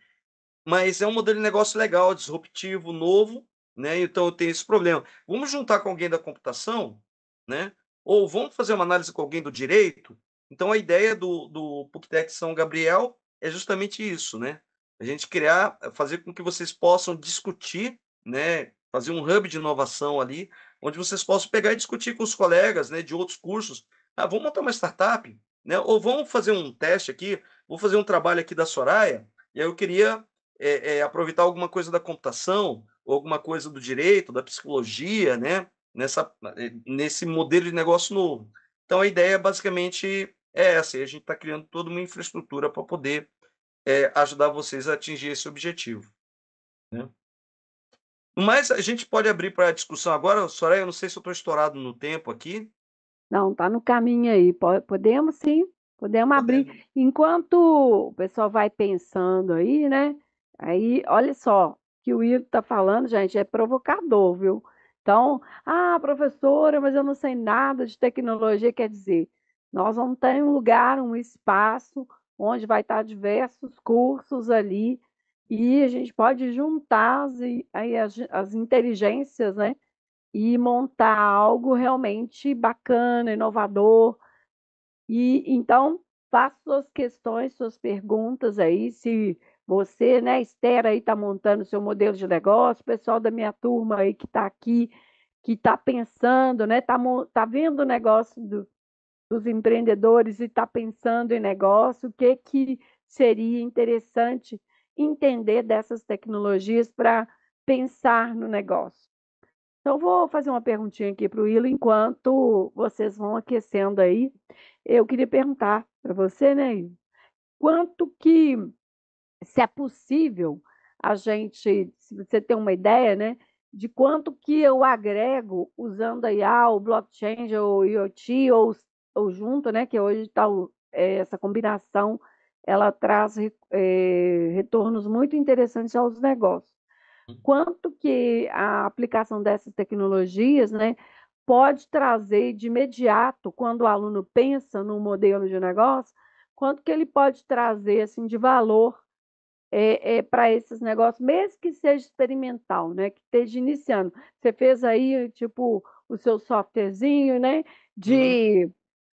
mas é um modelo de negócio legal, disruptivo, novo, né? Então eu tenho esse problema. Vamos juntar com alguém da computação, né? Ou vamos fazer uma análise com alguém do direito. Então a ideia do PUCTEC São Gabriel é justamente isso, né? A gente criar, fazer com que vocês possam discutir, né? Fazer um hub de inovação ali, onde vocês possam pegar e discutir com os colegas, né? De outros cursos. Ah, vamos montar uma startup, né? Ou vamos fazer um teste aqui, vou fazer um trabalho aqui da Soraya, e aí eu queria aproveitar alguma coisa da computação, ou alguma coisa do direito, da psicologia, né? Nesse modelo de negócio novo. Então, a ideia basicamente é essa, e a gente está criando toda uma infraestrutura para poder ajudar vocês a atingir esse objetivo. Né? Mas a gente pode abrir para a discussão agora, Soraya, eu não sei se eu estou estourado no tempo aqui. Não, tá no caminho aí. Podemos sim, podemos abrir. Podemos. Enquanto o pessoal vai pensando aí, né? Aí, olha só, o que o Will tá falando, gente, é provocador, viu? Então, professora, mas eu não sei nada de tecnologia, quer dizer, nós vamos ter um lugar, um espaço onde vai estar diversos cursos ali e a gente pode juntar as inteligências, né? E montar algo realmente bacana, inovador. E então, faça suas questões, suas perguntas aí, se você, né, Esther, aí está montando seu modelo de negócio, o pessoal da minha turma aí que está aqui, que está pensando, né, tá vendo o negócio dos empreendedores e está pensando em negócio, o que que seria interessante entender dessas tecnologias para pensar no negócio. Então, vou fazer uma perguntinha aqui para o Will enquanto vocês vão aquecendo aí. Eu queria perguntar para você, né, Will, quanto que, se é possível, a gente, se você tem uma ideia, né, de quanto que eu agrego usando a IA, o blockchain, ou IoT, ou junto, né, que hoje está essa combinação, ela traz retornos muito interessantes aos negócios. Quanto que a aplicação dessas tecnologias, né, pode trazer de imediato, quando o aluno pensa no modelo de negócio, quanto que ele pode trazer assim de valor para esses negócios, mesmo que seja experimental, né, que esteja iniciando. Você fez aí tipo o seu softwarezinho, né, Uhum. de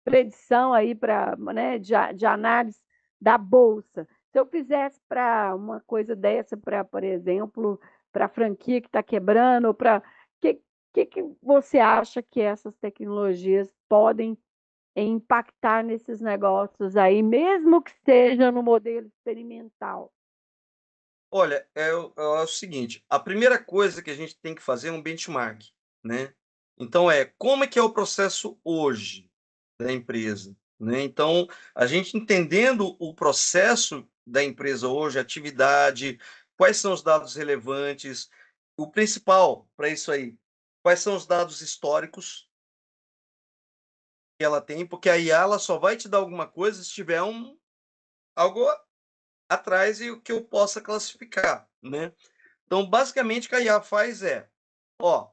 predição aí para, né, de análise da bolsa. Se eu fizesse para uma coisa dessa, para, por exemplo, para a franquia que está quebrando, ou para que você acha que essas tecnologias podem impactar nesses negócios aí, mesmo que seja no modelo experimental? Olha, é o seguinte, a primeira coisa que a gente tem que fazer é um benchmark, né? Então como é que é o processo hoje da empresa, né? Então, a gente entendendo o processo da empresa hoje, a atividade, quais são os dados relevantes, o principal para isso aí, quais são os dados históricos que ela tem, porque a IA ela só vai te dar alguma coisa se tiver algo atrás e o que eu possa classificar, né? Então, basicamente, o que a IA faz ó,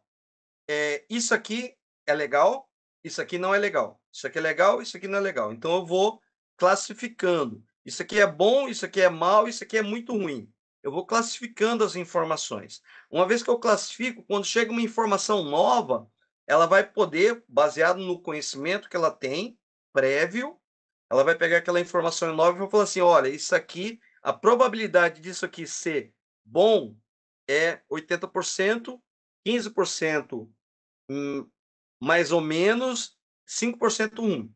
isso aqui é legal, isso aqui não é legal. Isso aqui é legal, isso aqui não é legal. Então, eu vou classificando. Isso aqui é bom, isso aqui é mal, isso aqui é muito ruim. Eu vou classificando as informações. Uma vez que eu classifico, quando chega uma informação nova, ela vai poder, baseado no conhecimento que ela tem, prévio, ela vai pegar aquela informação nova e vai falar assim: olha, isso aqui, a probabilidade disso aqui ser bom é 80%, 15% mais ou menos, 5% ruim,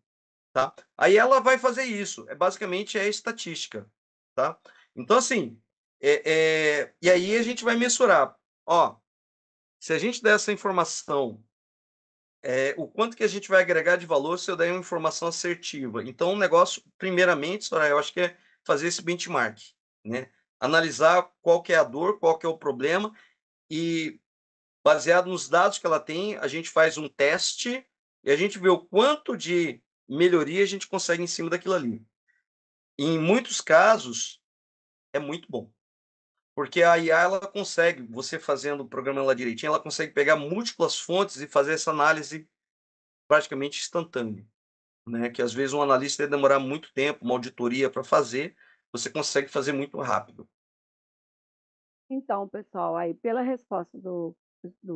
tá? Aí ela vai fazer isso, basicamente é estatística, tá? Então, assim, e aí a gente vai mensurar, ó, se a gente der essa informação, o quanto que a gente vai agregar de valor se eu der uma informação assertiva. Então, o negócio, primeiramente, Soraya, eu acho que é fazer esse benchmark, né? Analisar qual que é a dor, qual que é o problema e baseado nos dados que ela tem, a gente faz um teste e a gente vê o quanto de melhoria a gente consegue em cima daquilo ali. em muitos casos, é muito bom. Porque a IA, ela consegue, você fazendo o programa lá direitinho, ela consegue pegar múltiplas fontes e fazer essa análise praticamente instantânea, né, que às vezes um analista ia demorar muito tempo, uma auditoria para fazer, você consegue fazer muito rápido. Então, pessoal, aí pela resposta do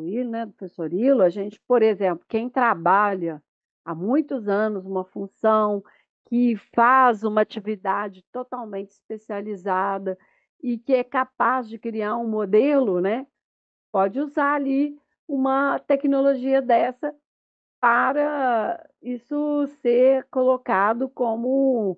Ilo, né, do professor Ilo, a gente, por exemplo, quem trabalha há muitos anos uma função que faz uma atividade totalmente especializada e que é capaz de criar um modelo, né, pode usar ali uma tecnologia dessa para isso ser colocado como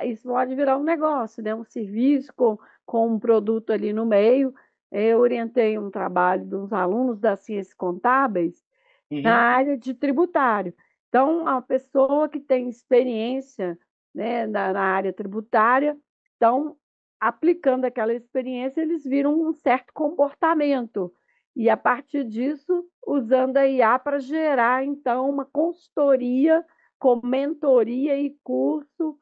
isso pode virar um negócio, né? Um serviço com um produto ali no meio. Eu orientei um trabalho de uns alunos das ciências contábeis na Uhum. área de tributário. Então, a pessoa que tem experiência, né, na área tributária, então, aplicando aquela experiência, eles viram um certo comportamento. E, a partir disso, usando a IA para gerar, então, uma consultoria com mentoria e curso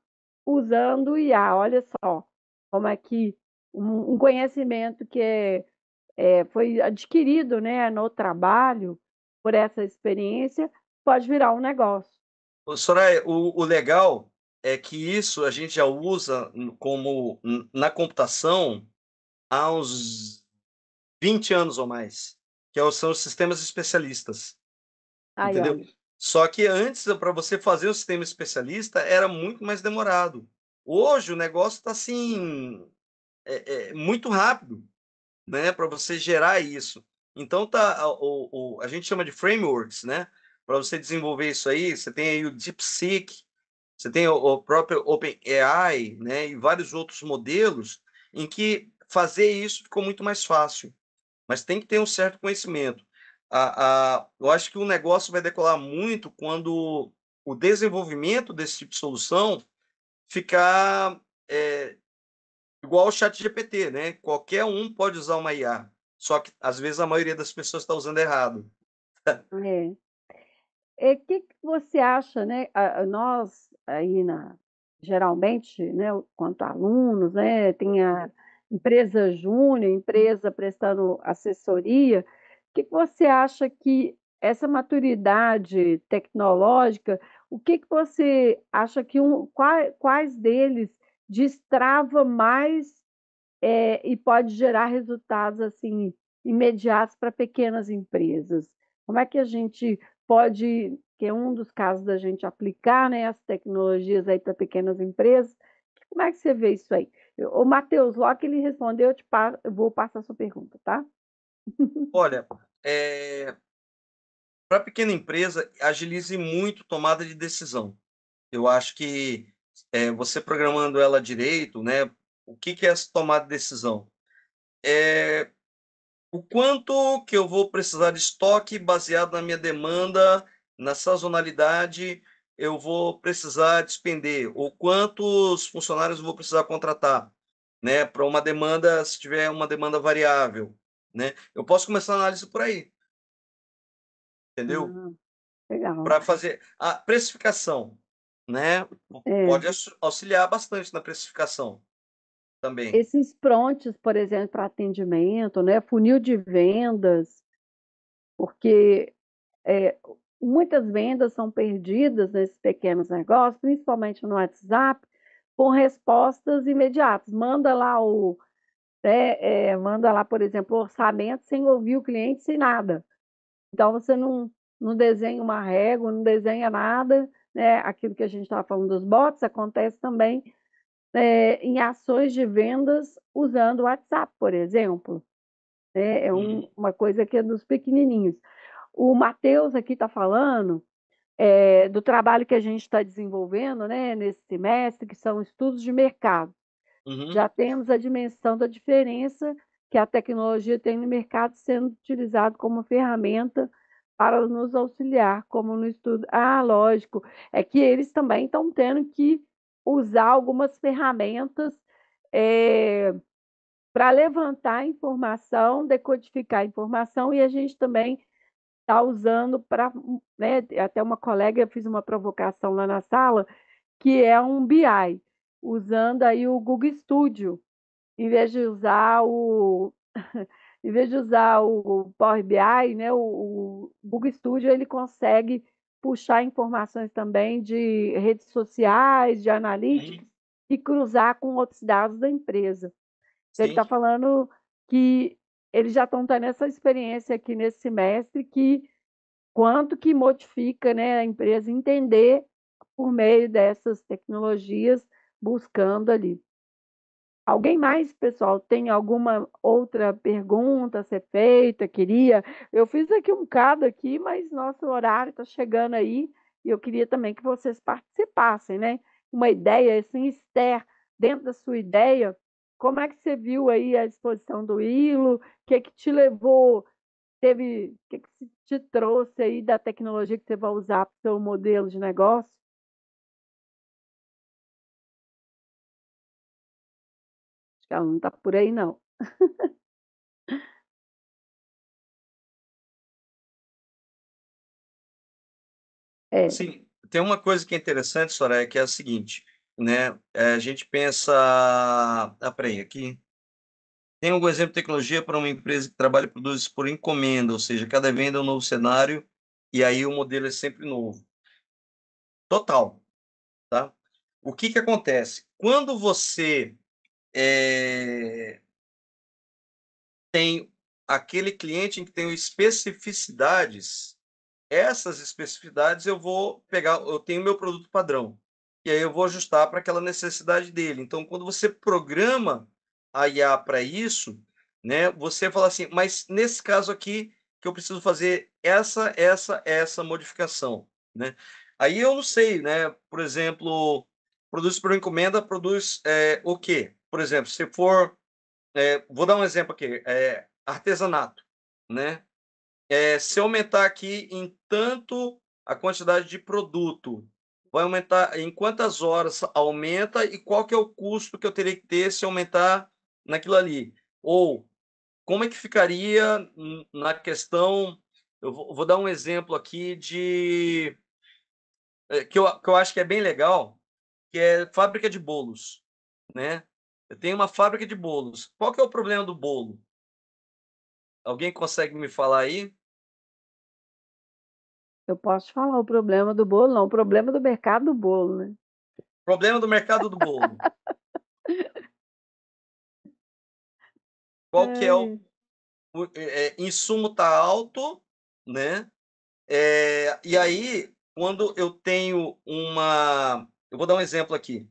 usando o IA. Olha só como é que um conhecimento que foi adquirido, né, no trabalho, por essa experiência, pode virar um negócio. Ô, Soraya, o legal é que isso a gente já usa como na computação há uns 20 anos ou mais, são os sistemas especialistas, Aí, entendeu? olha. Só que antes, para você fazer um sistema especialista, era muito mais demorado. Hoje o negócio está assim, muito rápido, né, para você gerar isso. Então tá, a gente chama de frameworks, né? Para você desenvolver isso aí, você tem aí o DeepSeek, você tem o próprio OpenAI, né, e vários outros modelos em que fazer isso ficou muito mais fácil, mas tem que ter um certo conhecimento. Eu acho que o negócio vai decolar muito quando o desenvolvimento desse tipo de solução ficar igual o chat GPT, né? Qualquer um pode usar uma IA, só que às vezes a maioria das pessoas está usando errado. É. O que que você acha, né? Nós aí geralmente, né, quanto alunos, né, tem a empresa júnior, empresa prestando assessoria. O que que você acha que essa maturidade tecnológica, o que que você acha que quais deles destrava mais e pode gerar resultados assim imediatos para pequenas empresas? Como é que a gente pode, que é um dos casos da gente aplicar, né, as tecnologias aí para pequenas empresas? Como é que você vê isso aí? O Matheus, logo que ele respondeu, eu vou passar a sua pergunta, tá? Olha, para pequena empresa, agilize muito tomada de decisão. Eu acho que você programando ela direito, né? O que que é essa tomada de decisão? É, o quanto que eu vou precisar de estoque baseado na minha demanda, na sazonalidade, eu vou precisar despender, ou quantos funcionários eu vou precisar contratar, né, para uma demanda, se tiver uma demanda variável, né? Eu posso começar a análise por aí, entendeu? Ah, legal. Para fazer a precificação, né? É. Pode auxiliar bastante na precificação também. Esses prontos, por exemplo, para atendimento, né? Funil de vendas, porque é, muitas vendas são perdidas nesses pequenos negócios, principalmente no WhatsApp, com respostas imediatas. Manda lá, por exemplo, o orçamento sem ouvir o cliente, sem nada. Então, você não desenha uma régua, não desenha nada, né? Aquilo que a gente estava falando dos bots acontece também em ações de vendas usando o WhatsApp, por exemplo. Né? Uhum, Uma coisa que é dos pequenininhos. O Matheus aqui está falando do trabalho que a gente está desenvolvendo, né, nesse semestre, que são estudos de mercado. uhum, Já temos a dimensão da diferença que a tecnologia tem no mercado sendo utilizado como ferramenta para nos auxiliar, como no estudo. Ah, lógico, é que eles também estão tendo que usar algumas ferramentas para levantar informação, decodificar informação, e a gente também está usando para, né, até uma colega fez uma provocação lá na sala, que é um BI. usando aí o Google Studio, em vez de usar o em vez de usar o Power BI, né, o Google Studio ele consegue puxar informações também de redes sociais, de analytics Uhum. e cruzar com outros dados da empresa. Ele Sim. está falando que eles já estão tendo essa experiência aqui nesse semestre, que quanto que modifica, né, a empresa entender por meio dessas tecnologias, buscando ali. Alguém mais, pessoal, tem alguma outra pergunta a ser feita? Queria. Eu fiz aqui um bocado aqui, mas nosso horário está chegando aí e eu queria também que vocês participassem, né? Uma ideia, assim, Esther, dentro da sua ideia, como é que você viu aí a exposição do ILO? O que que te levou? O que que te trouxe aí da tecnologia que você vai usar para o seu modelo de negócio? Acho que ela não está por aí, não. É, Assim, tem uma coisa que é interessante, Soraya, que é a seguinte, né? A gente pensa. Ah, peraí, aqui. Tem algum exemplo de tecnologia para uma empresa que trabalha e produz por encomenda, ou seja, cada venda é um novo cenário e aí o modelo é sempre novo. Total, tá? O que que acontece? Quando você tem aquele cliente que tem especificidades, essas especificidades eu vou pegar, eu tenho meu produto padrão, e aí eu vou ajustar para aquela necessidade dele. Então, quando você programa a IA para isso, né, você fala assim, mas nesse caso aqui que eu preciso fazer essa modificação, né? Aí eu não sei, né? Por exemplo, produz por encomenda, produz o quê? Por exemplo, se for, vou dar um exemplo aqui, artesanato, né? Se aumentar aqui em tanto a quantidade de produto, vai aumentar em quantas horas aumenta e qual que é o custo que eu teria que ter se aumentar naquilo ali? Ou como é que ficaria na questão? Eu vou dar um exemplo aqui de que eu acho que é bem legal, que é fábrica de bolos, né? Eu tenho uma fábrica de bolos. Qual que é o problema do bolo? Alguém consegue me falar aí? eu posso falar o problema do bolo, não, o problema do mercado do bolo, né? Problema do mercado do bolo. Qual que é Ai, insumo tá alto, né? E aí, quando eu tenho eu vou dar um exemplo aqui.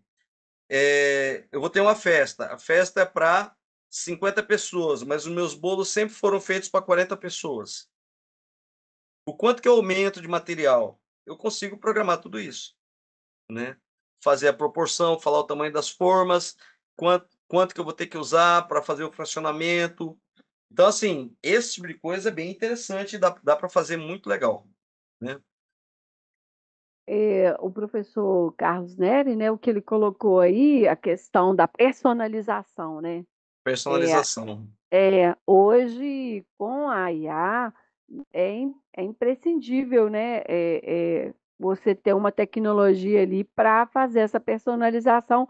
Eu vou ter uma festa. A festa é para 50 pessoas, mas os meus bolos sempre foram feitos para 40 pessoas. O quanto que eu aumento de material? Eu consigo programar tudo isso, né? Fazer a proporção, falar o tamanho das formas, quanto que eu vou ter que usar para fazer o fracionamento. Então, assim, esse tipo de coisa é bem interessante, dá para fazer muito legal, né? o professor Carlos Neri, né, o que ele colocou aí, a questão da personalização, né? É, Personalização. hoje, com a IA, é imprescindível, né? Você ter uma tecnologia ali para fazer essa personalização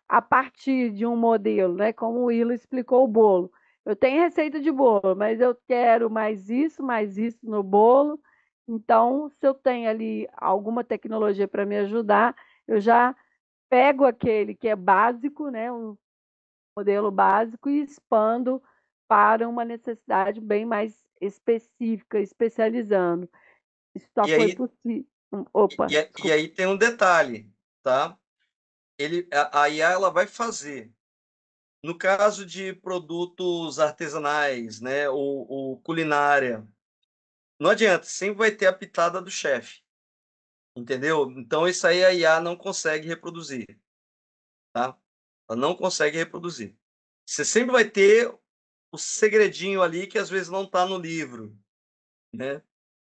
a partir de um modelo, né? Como o Ilo explicou o bolo. Eu tenho receita de bolo, mas eu quero mais isso no bolo. Então, se eu tenho ali alguma tecnologia para me ajudar, eu já pego aquele que é básico, né? Um modelo básico e expando para uma necessidade bem mais específica, especializando. Isso só E foi aí, possível. Opa, e desculpa. aí tem um detalhe, tá? A IA ela vai fazer. No caso de produtos artesanais, né, ou culinária, não adianta, sempre vai ter a pitada do chefe, entendeu? Então isso aí a IA não consegue reproduzir, tá? Ela não consegue reproduzir. Você sempre vai ter o segredinho ali que às vezes não está no livro, né?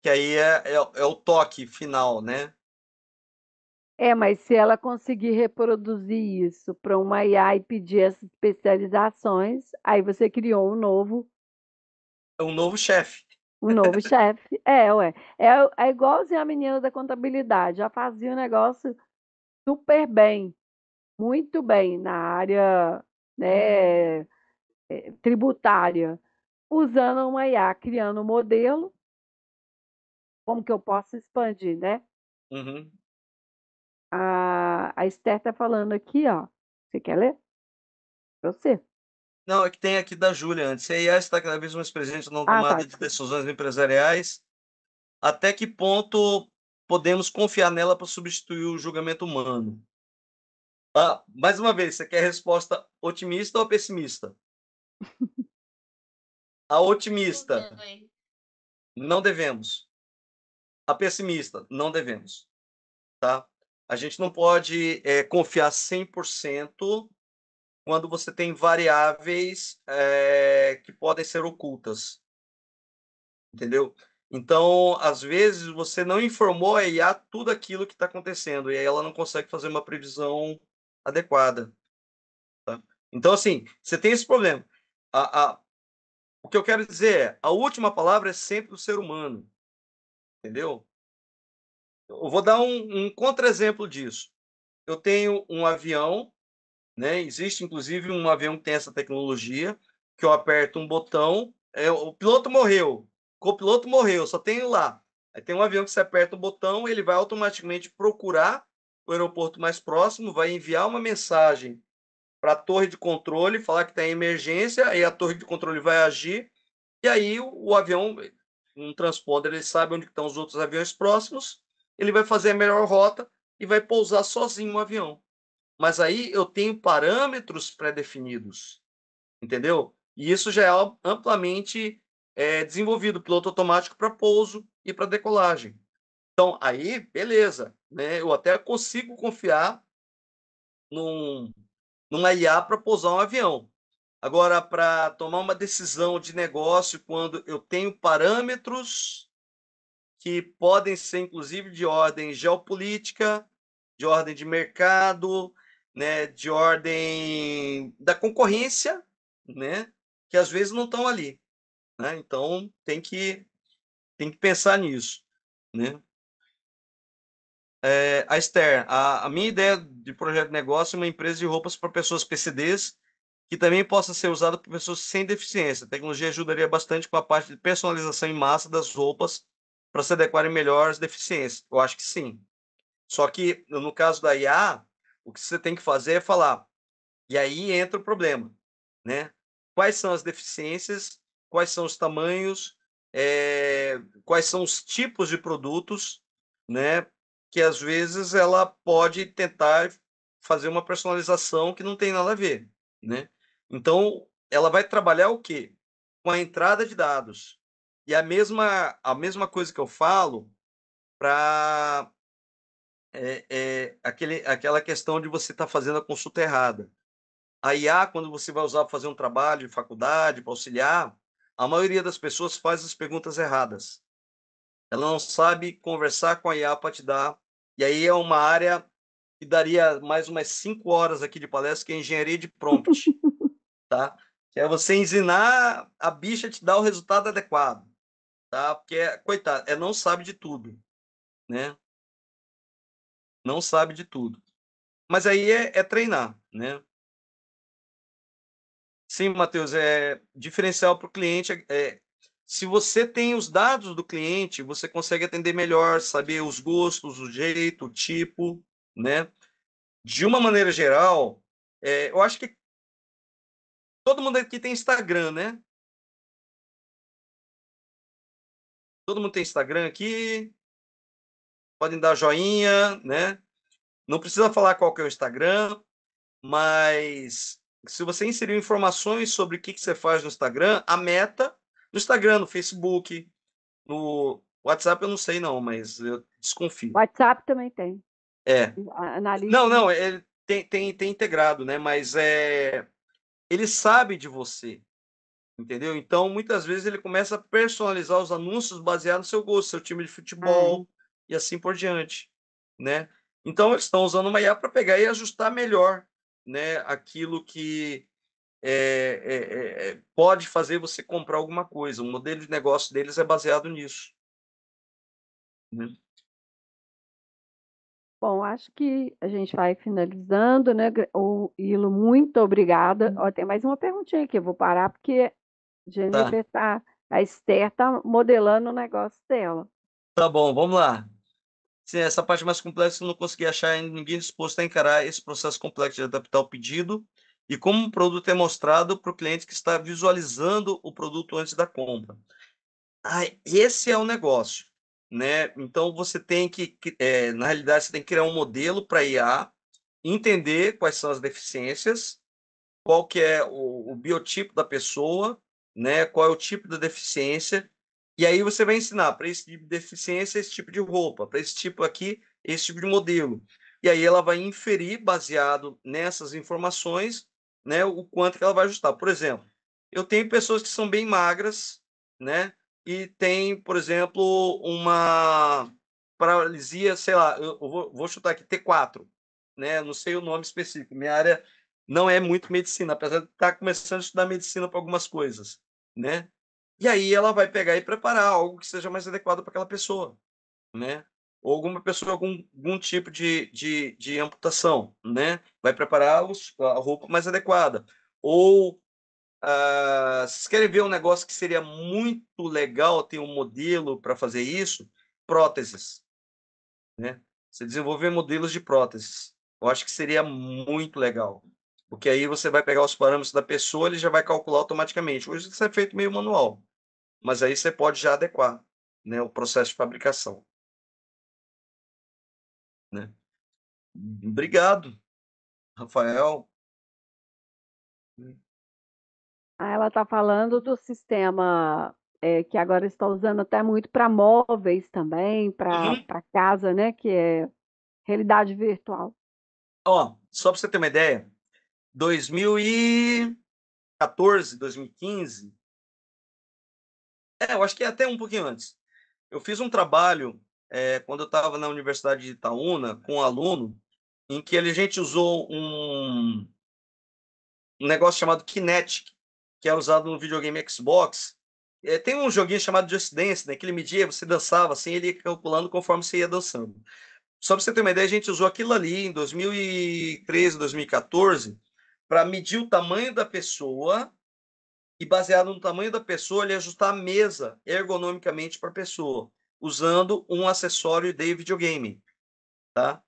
Que aí é o toque final, né? Mas se ela conseguir reproduzir isso para uma IA e pedir essas especializações, aí você criou É um novo chefe. um novo chefe. Ué. É igualzinho a menina da contabilidade, já fazia o negócio super bem. muito bem na área, né, tributária, usando uma IA, criando um modelo, como que eu posso expandir, né? Uhum. A Esther está falando aqui, ó. Você quer ler? Pra você. Não, é que tem aqui da Júlia antes. A IA está cada vez mais presente na Ah, tá. tomada de decisões empresariais. Até que ponto podemos confiar nela para substituir o julgamento humano? Ah, mais uma vez, você quer resposta otimista ou pessimista? A otimista, não devemos. A pessimista, não devemos. Tá? A gente não pode confiar 100% quando você tem variáveis que podem ser ocultas, entendeu? Então, às vezes, você não informou a IA tudo aquilo que está acontecendo, e aí ela não consegue fazer uma previsão adequada. Tá? Então, assim, você tem esse problema. O que eu quero dizer é, a última palavra é sempre do ser humano, entendeu? Eu vou dar um contra-exemplo disso. Eu tenho um avião, né? Existe inclusive um avião que tem essa tecnologia, que eu aperto um botão, o piloto morreu, o copiloto morreu, só tenho lá. Aí tem um avião que você aperta o botão, ele vai automaticamente procurar o aeroporto mais próximo, vai enviar uma mensagem para a torre de controle, falar que está em emergência, aí a torre de controle vai agir, e aí o avião, um transponder, ele sabe onde estão os outros aviões próximos, ele vai fazer a melhor rota e vai pousar sozinho o avião. Mas aí eu tenho parâmetros pré-definidos, entendeu? E isso já é amplamente desenvolvido, piloto automático para pouso e para decolagem. Então, aí, beleza, né? Eu até consigo confiar num, numa IA para pousar um avião. Agora, para tomar uma decisão de negócio, quando eu tenho parâmetros que podem ser, inclusive, de ordem geopolítica, de ordem de mercado, né, de ordem da concorrência, né, que às vezes não estão ali, né? Então tem que pensar nisso, né? A Esther, a minha ideia de projeto de negócio é uma empresa de roupas para pessoas PCDs que também possa ser usada por pessoas sem deficiência. A tecnologia ajudaria bastante com a parte de personalização em massa das roupas para se adequarem melhor às deficiências. Eu acho que sim. Só que, no caso da IA, o que você tem que fazer é falar, e aí entra o problema, né? Quais são as deficiências, quais são os tamanhos, quais são os tipos de produtos, né? Que às vezes ela pode tentar fazer uma personalização que não tem nada a ver, né? Então, ela vai trabalhar o quê? Com a entrada de dados. E a mesma coisa que eu falo para aquela questão de você estar fazendo a consulta errada. A IA, quando você vai usar para fazer um trabalho de faculdade, para auxiliar, a maioria das pessoas faz as perguntas erradas. Ela não sabe conversar com a IA para te dar. E aí é uma área que daria mais umas 5 horas aqui de palestra, que é engenharia de prompt, tá? Que é você ensinar a bicha a te dar o resultado adequado, tá? Porque, coitado, não sabe de tudo, né? Não sabe de tudo. Mas aí é treinar, né? Sim, Matheus, diferencial para o cliente. Se você tem os dados do cliente, você consegue atender melhor, saber os gostos, o jeito, o tipo, né? De uma maneira geral, eu acho que todo mundo aqui tem Instagram, né? Todo mundo tem Instagram aqui, podem dar joinha, né? Não precisa falar qual que é o Instagram, mas se você inseriu informações sobre o que você faz no Instagram, a meta no Instagram, no Facebook, no WhatsApp eu não sei não, mas eu desconfio. WhatsApp também tem. É. Não, Analista. não, ele tem integrado, né? Mas ele sabe de você, entendeu? Então, muitas vezes ele começa a personalizar os anúncios baseado no seu gosto, seu time de É. futebol e assim por diante, né? Então, eles estão usando uma IA para pegar e ajustar melhor, né? Aquilo que pode fazer você comprar alguma coisa. O modelo de negócio deles é baseado nisso, né? Bom, acho que a gente vai finalizando, né? O Ilo, muito obrigada. Ó, tem mais uma perguntinha aqui, eu vou parar porque Tá, A Esther tá modelando o negócio dela. tá bom, vamos lá. Sim, essa parte mais complexa eu não consegui achar ainda ninguém disposto a encarar esse processo complexo de adaptar o pedido e como o produto é mostrado para o cliente que está visualizando o produto antes da compra. Ah, esse é o negócio, né? Então você tem na realidade, você tem que criar um modelo para IA, entender quais são as deficiências, qual que é o biotipo da pessoa, né? Qual é o tipo da deficiência, e aí você vai ensinar para esse tipo de deficiência esse tipo de roupa, para esse tipo aqui esse tipo de modelo. E aí ela vai inferir baseado nessas informações, né? O quanto que ela vai ajustar. Por exemplo, eu tenho pessoas que são bem magras, né? E tem, por exemplo, uma paralisia, sei lá, eu vou chutar aqui T4, né? Não sei o nome específico. Minha área não é muito medicina, apesar de estar começando a estudar medicina para algumas coisas, né? E aí ela vai pegar e preparar algo que seja mais adequado para aquela pessoa, né? Ou alguma pessoa com algum tipo de amputação, né? Vai preparar a roupa mais adequada. Ou vocês querem ver um negócio que seria muito legal ter um modelo para fazer isso? Próteses, né? Você desenvolver modelos de próteses. Eu acho que seria muito legal. Porque aí você vai pegar os parâmetros da pessoa, ele já vai calcular automaticamente. Hoje isso é feito meio manual, mas aí você pode já adequar, né, o processo de fabricação, né? Obrigado, Rafael. Ah, ela está falando do sistema que agora está usando até muito para móveis também, Uhum. para casa, né? Que é realidade virtual. Ó, só para você ter uma ideia, 2014, 2015, eu acho que é até um pouquinho antes. Eu fiz um trabalho quando eu estava na Universidade de Itaúna com um aluno em que a gente usou um negócio chamado Kinetic, que é usado no videogame Xbox. Tem um joguinho chamado Just Dance, né, que ele media, você dançava assim, ele ia calculando conforme você ia dançando. Só para você ter uma ideia, a gente usou aquilo ali em 2013, 2014, para medir o tamanho da pessoa e, baseado no tamanho da pessoa, ele ajustar a mesa ergonomicamente para a pessoa, usando um acessório de videogame, tá?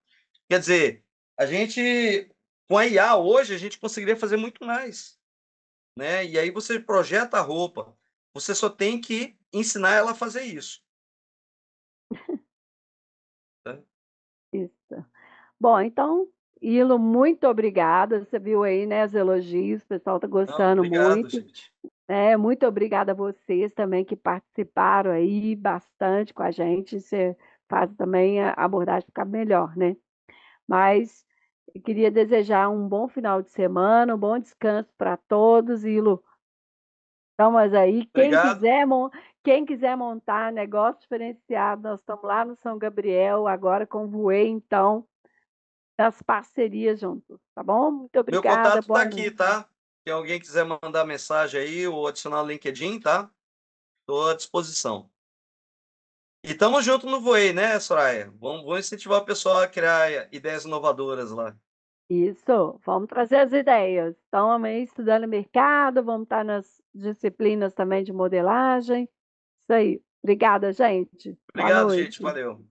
Quer dizer, a gente, com a IA hoje, a gente conseguiria fazer muito mais, né? E aí você projeta a roupa, você só tem que ensinar ela a fazer isso, tá? Isso. Bom, então, Ilo, muito obrigada. Você viu aí, né, os elogios, o pessoal está Não, gostando obrigado, muito. gente. Muito obrigada a vocês também que participaram aí bastante com a gente. Você faz também a abordagem ficar melhor, né? Mas eu queria desejar um bom final de semana, um bom descanso para todos. E, Lu, então, mas aí, Obrigado. quem quiser montar negócio diferenciado, nós estamos lá no São Gabriel, agora com o Voei, então, as parcerias juntos, tá bom? Muito Meu obrigada, contato está boa aqui, noite. tá? Se alguém quiser mandar mensagem aí ou adicionar o LinkedIn, tá? Estou à disposição. E tamo junto no Voei, né, Soraya? Vamos incentivar o pessoal a criar ideias inovadoras lá. Isso, vamos trazer as ideias. Então, também estudando mercado, vamos estar nas disciplinas também de modelagem. Isso aí. Obrigada, gente. Boa Obrigado, gente. noite. Valeu.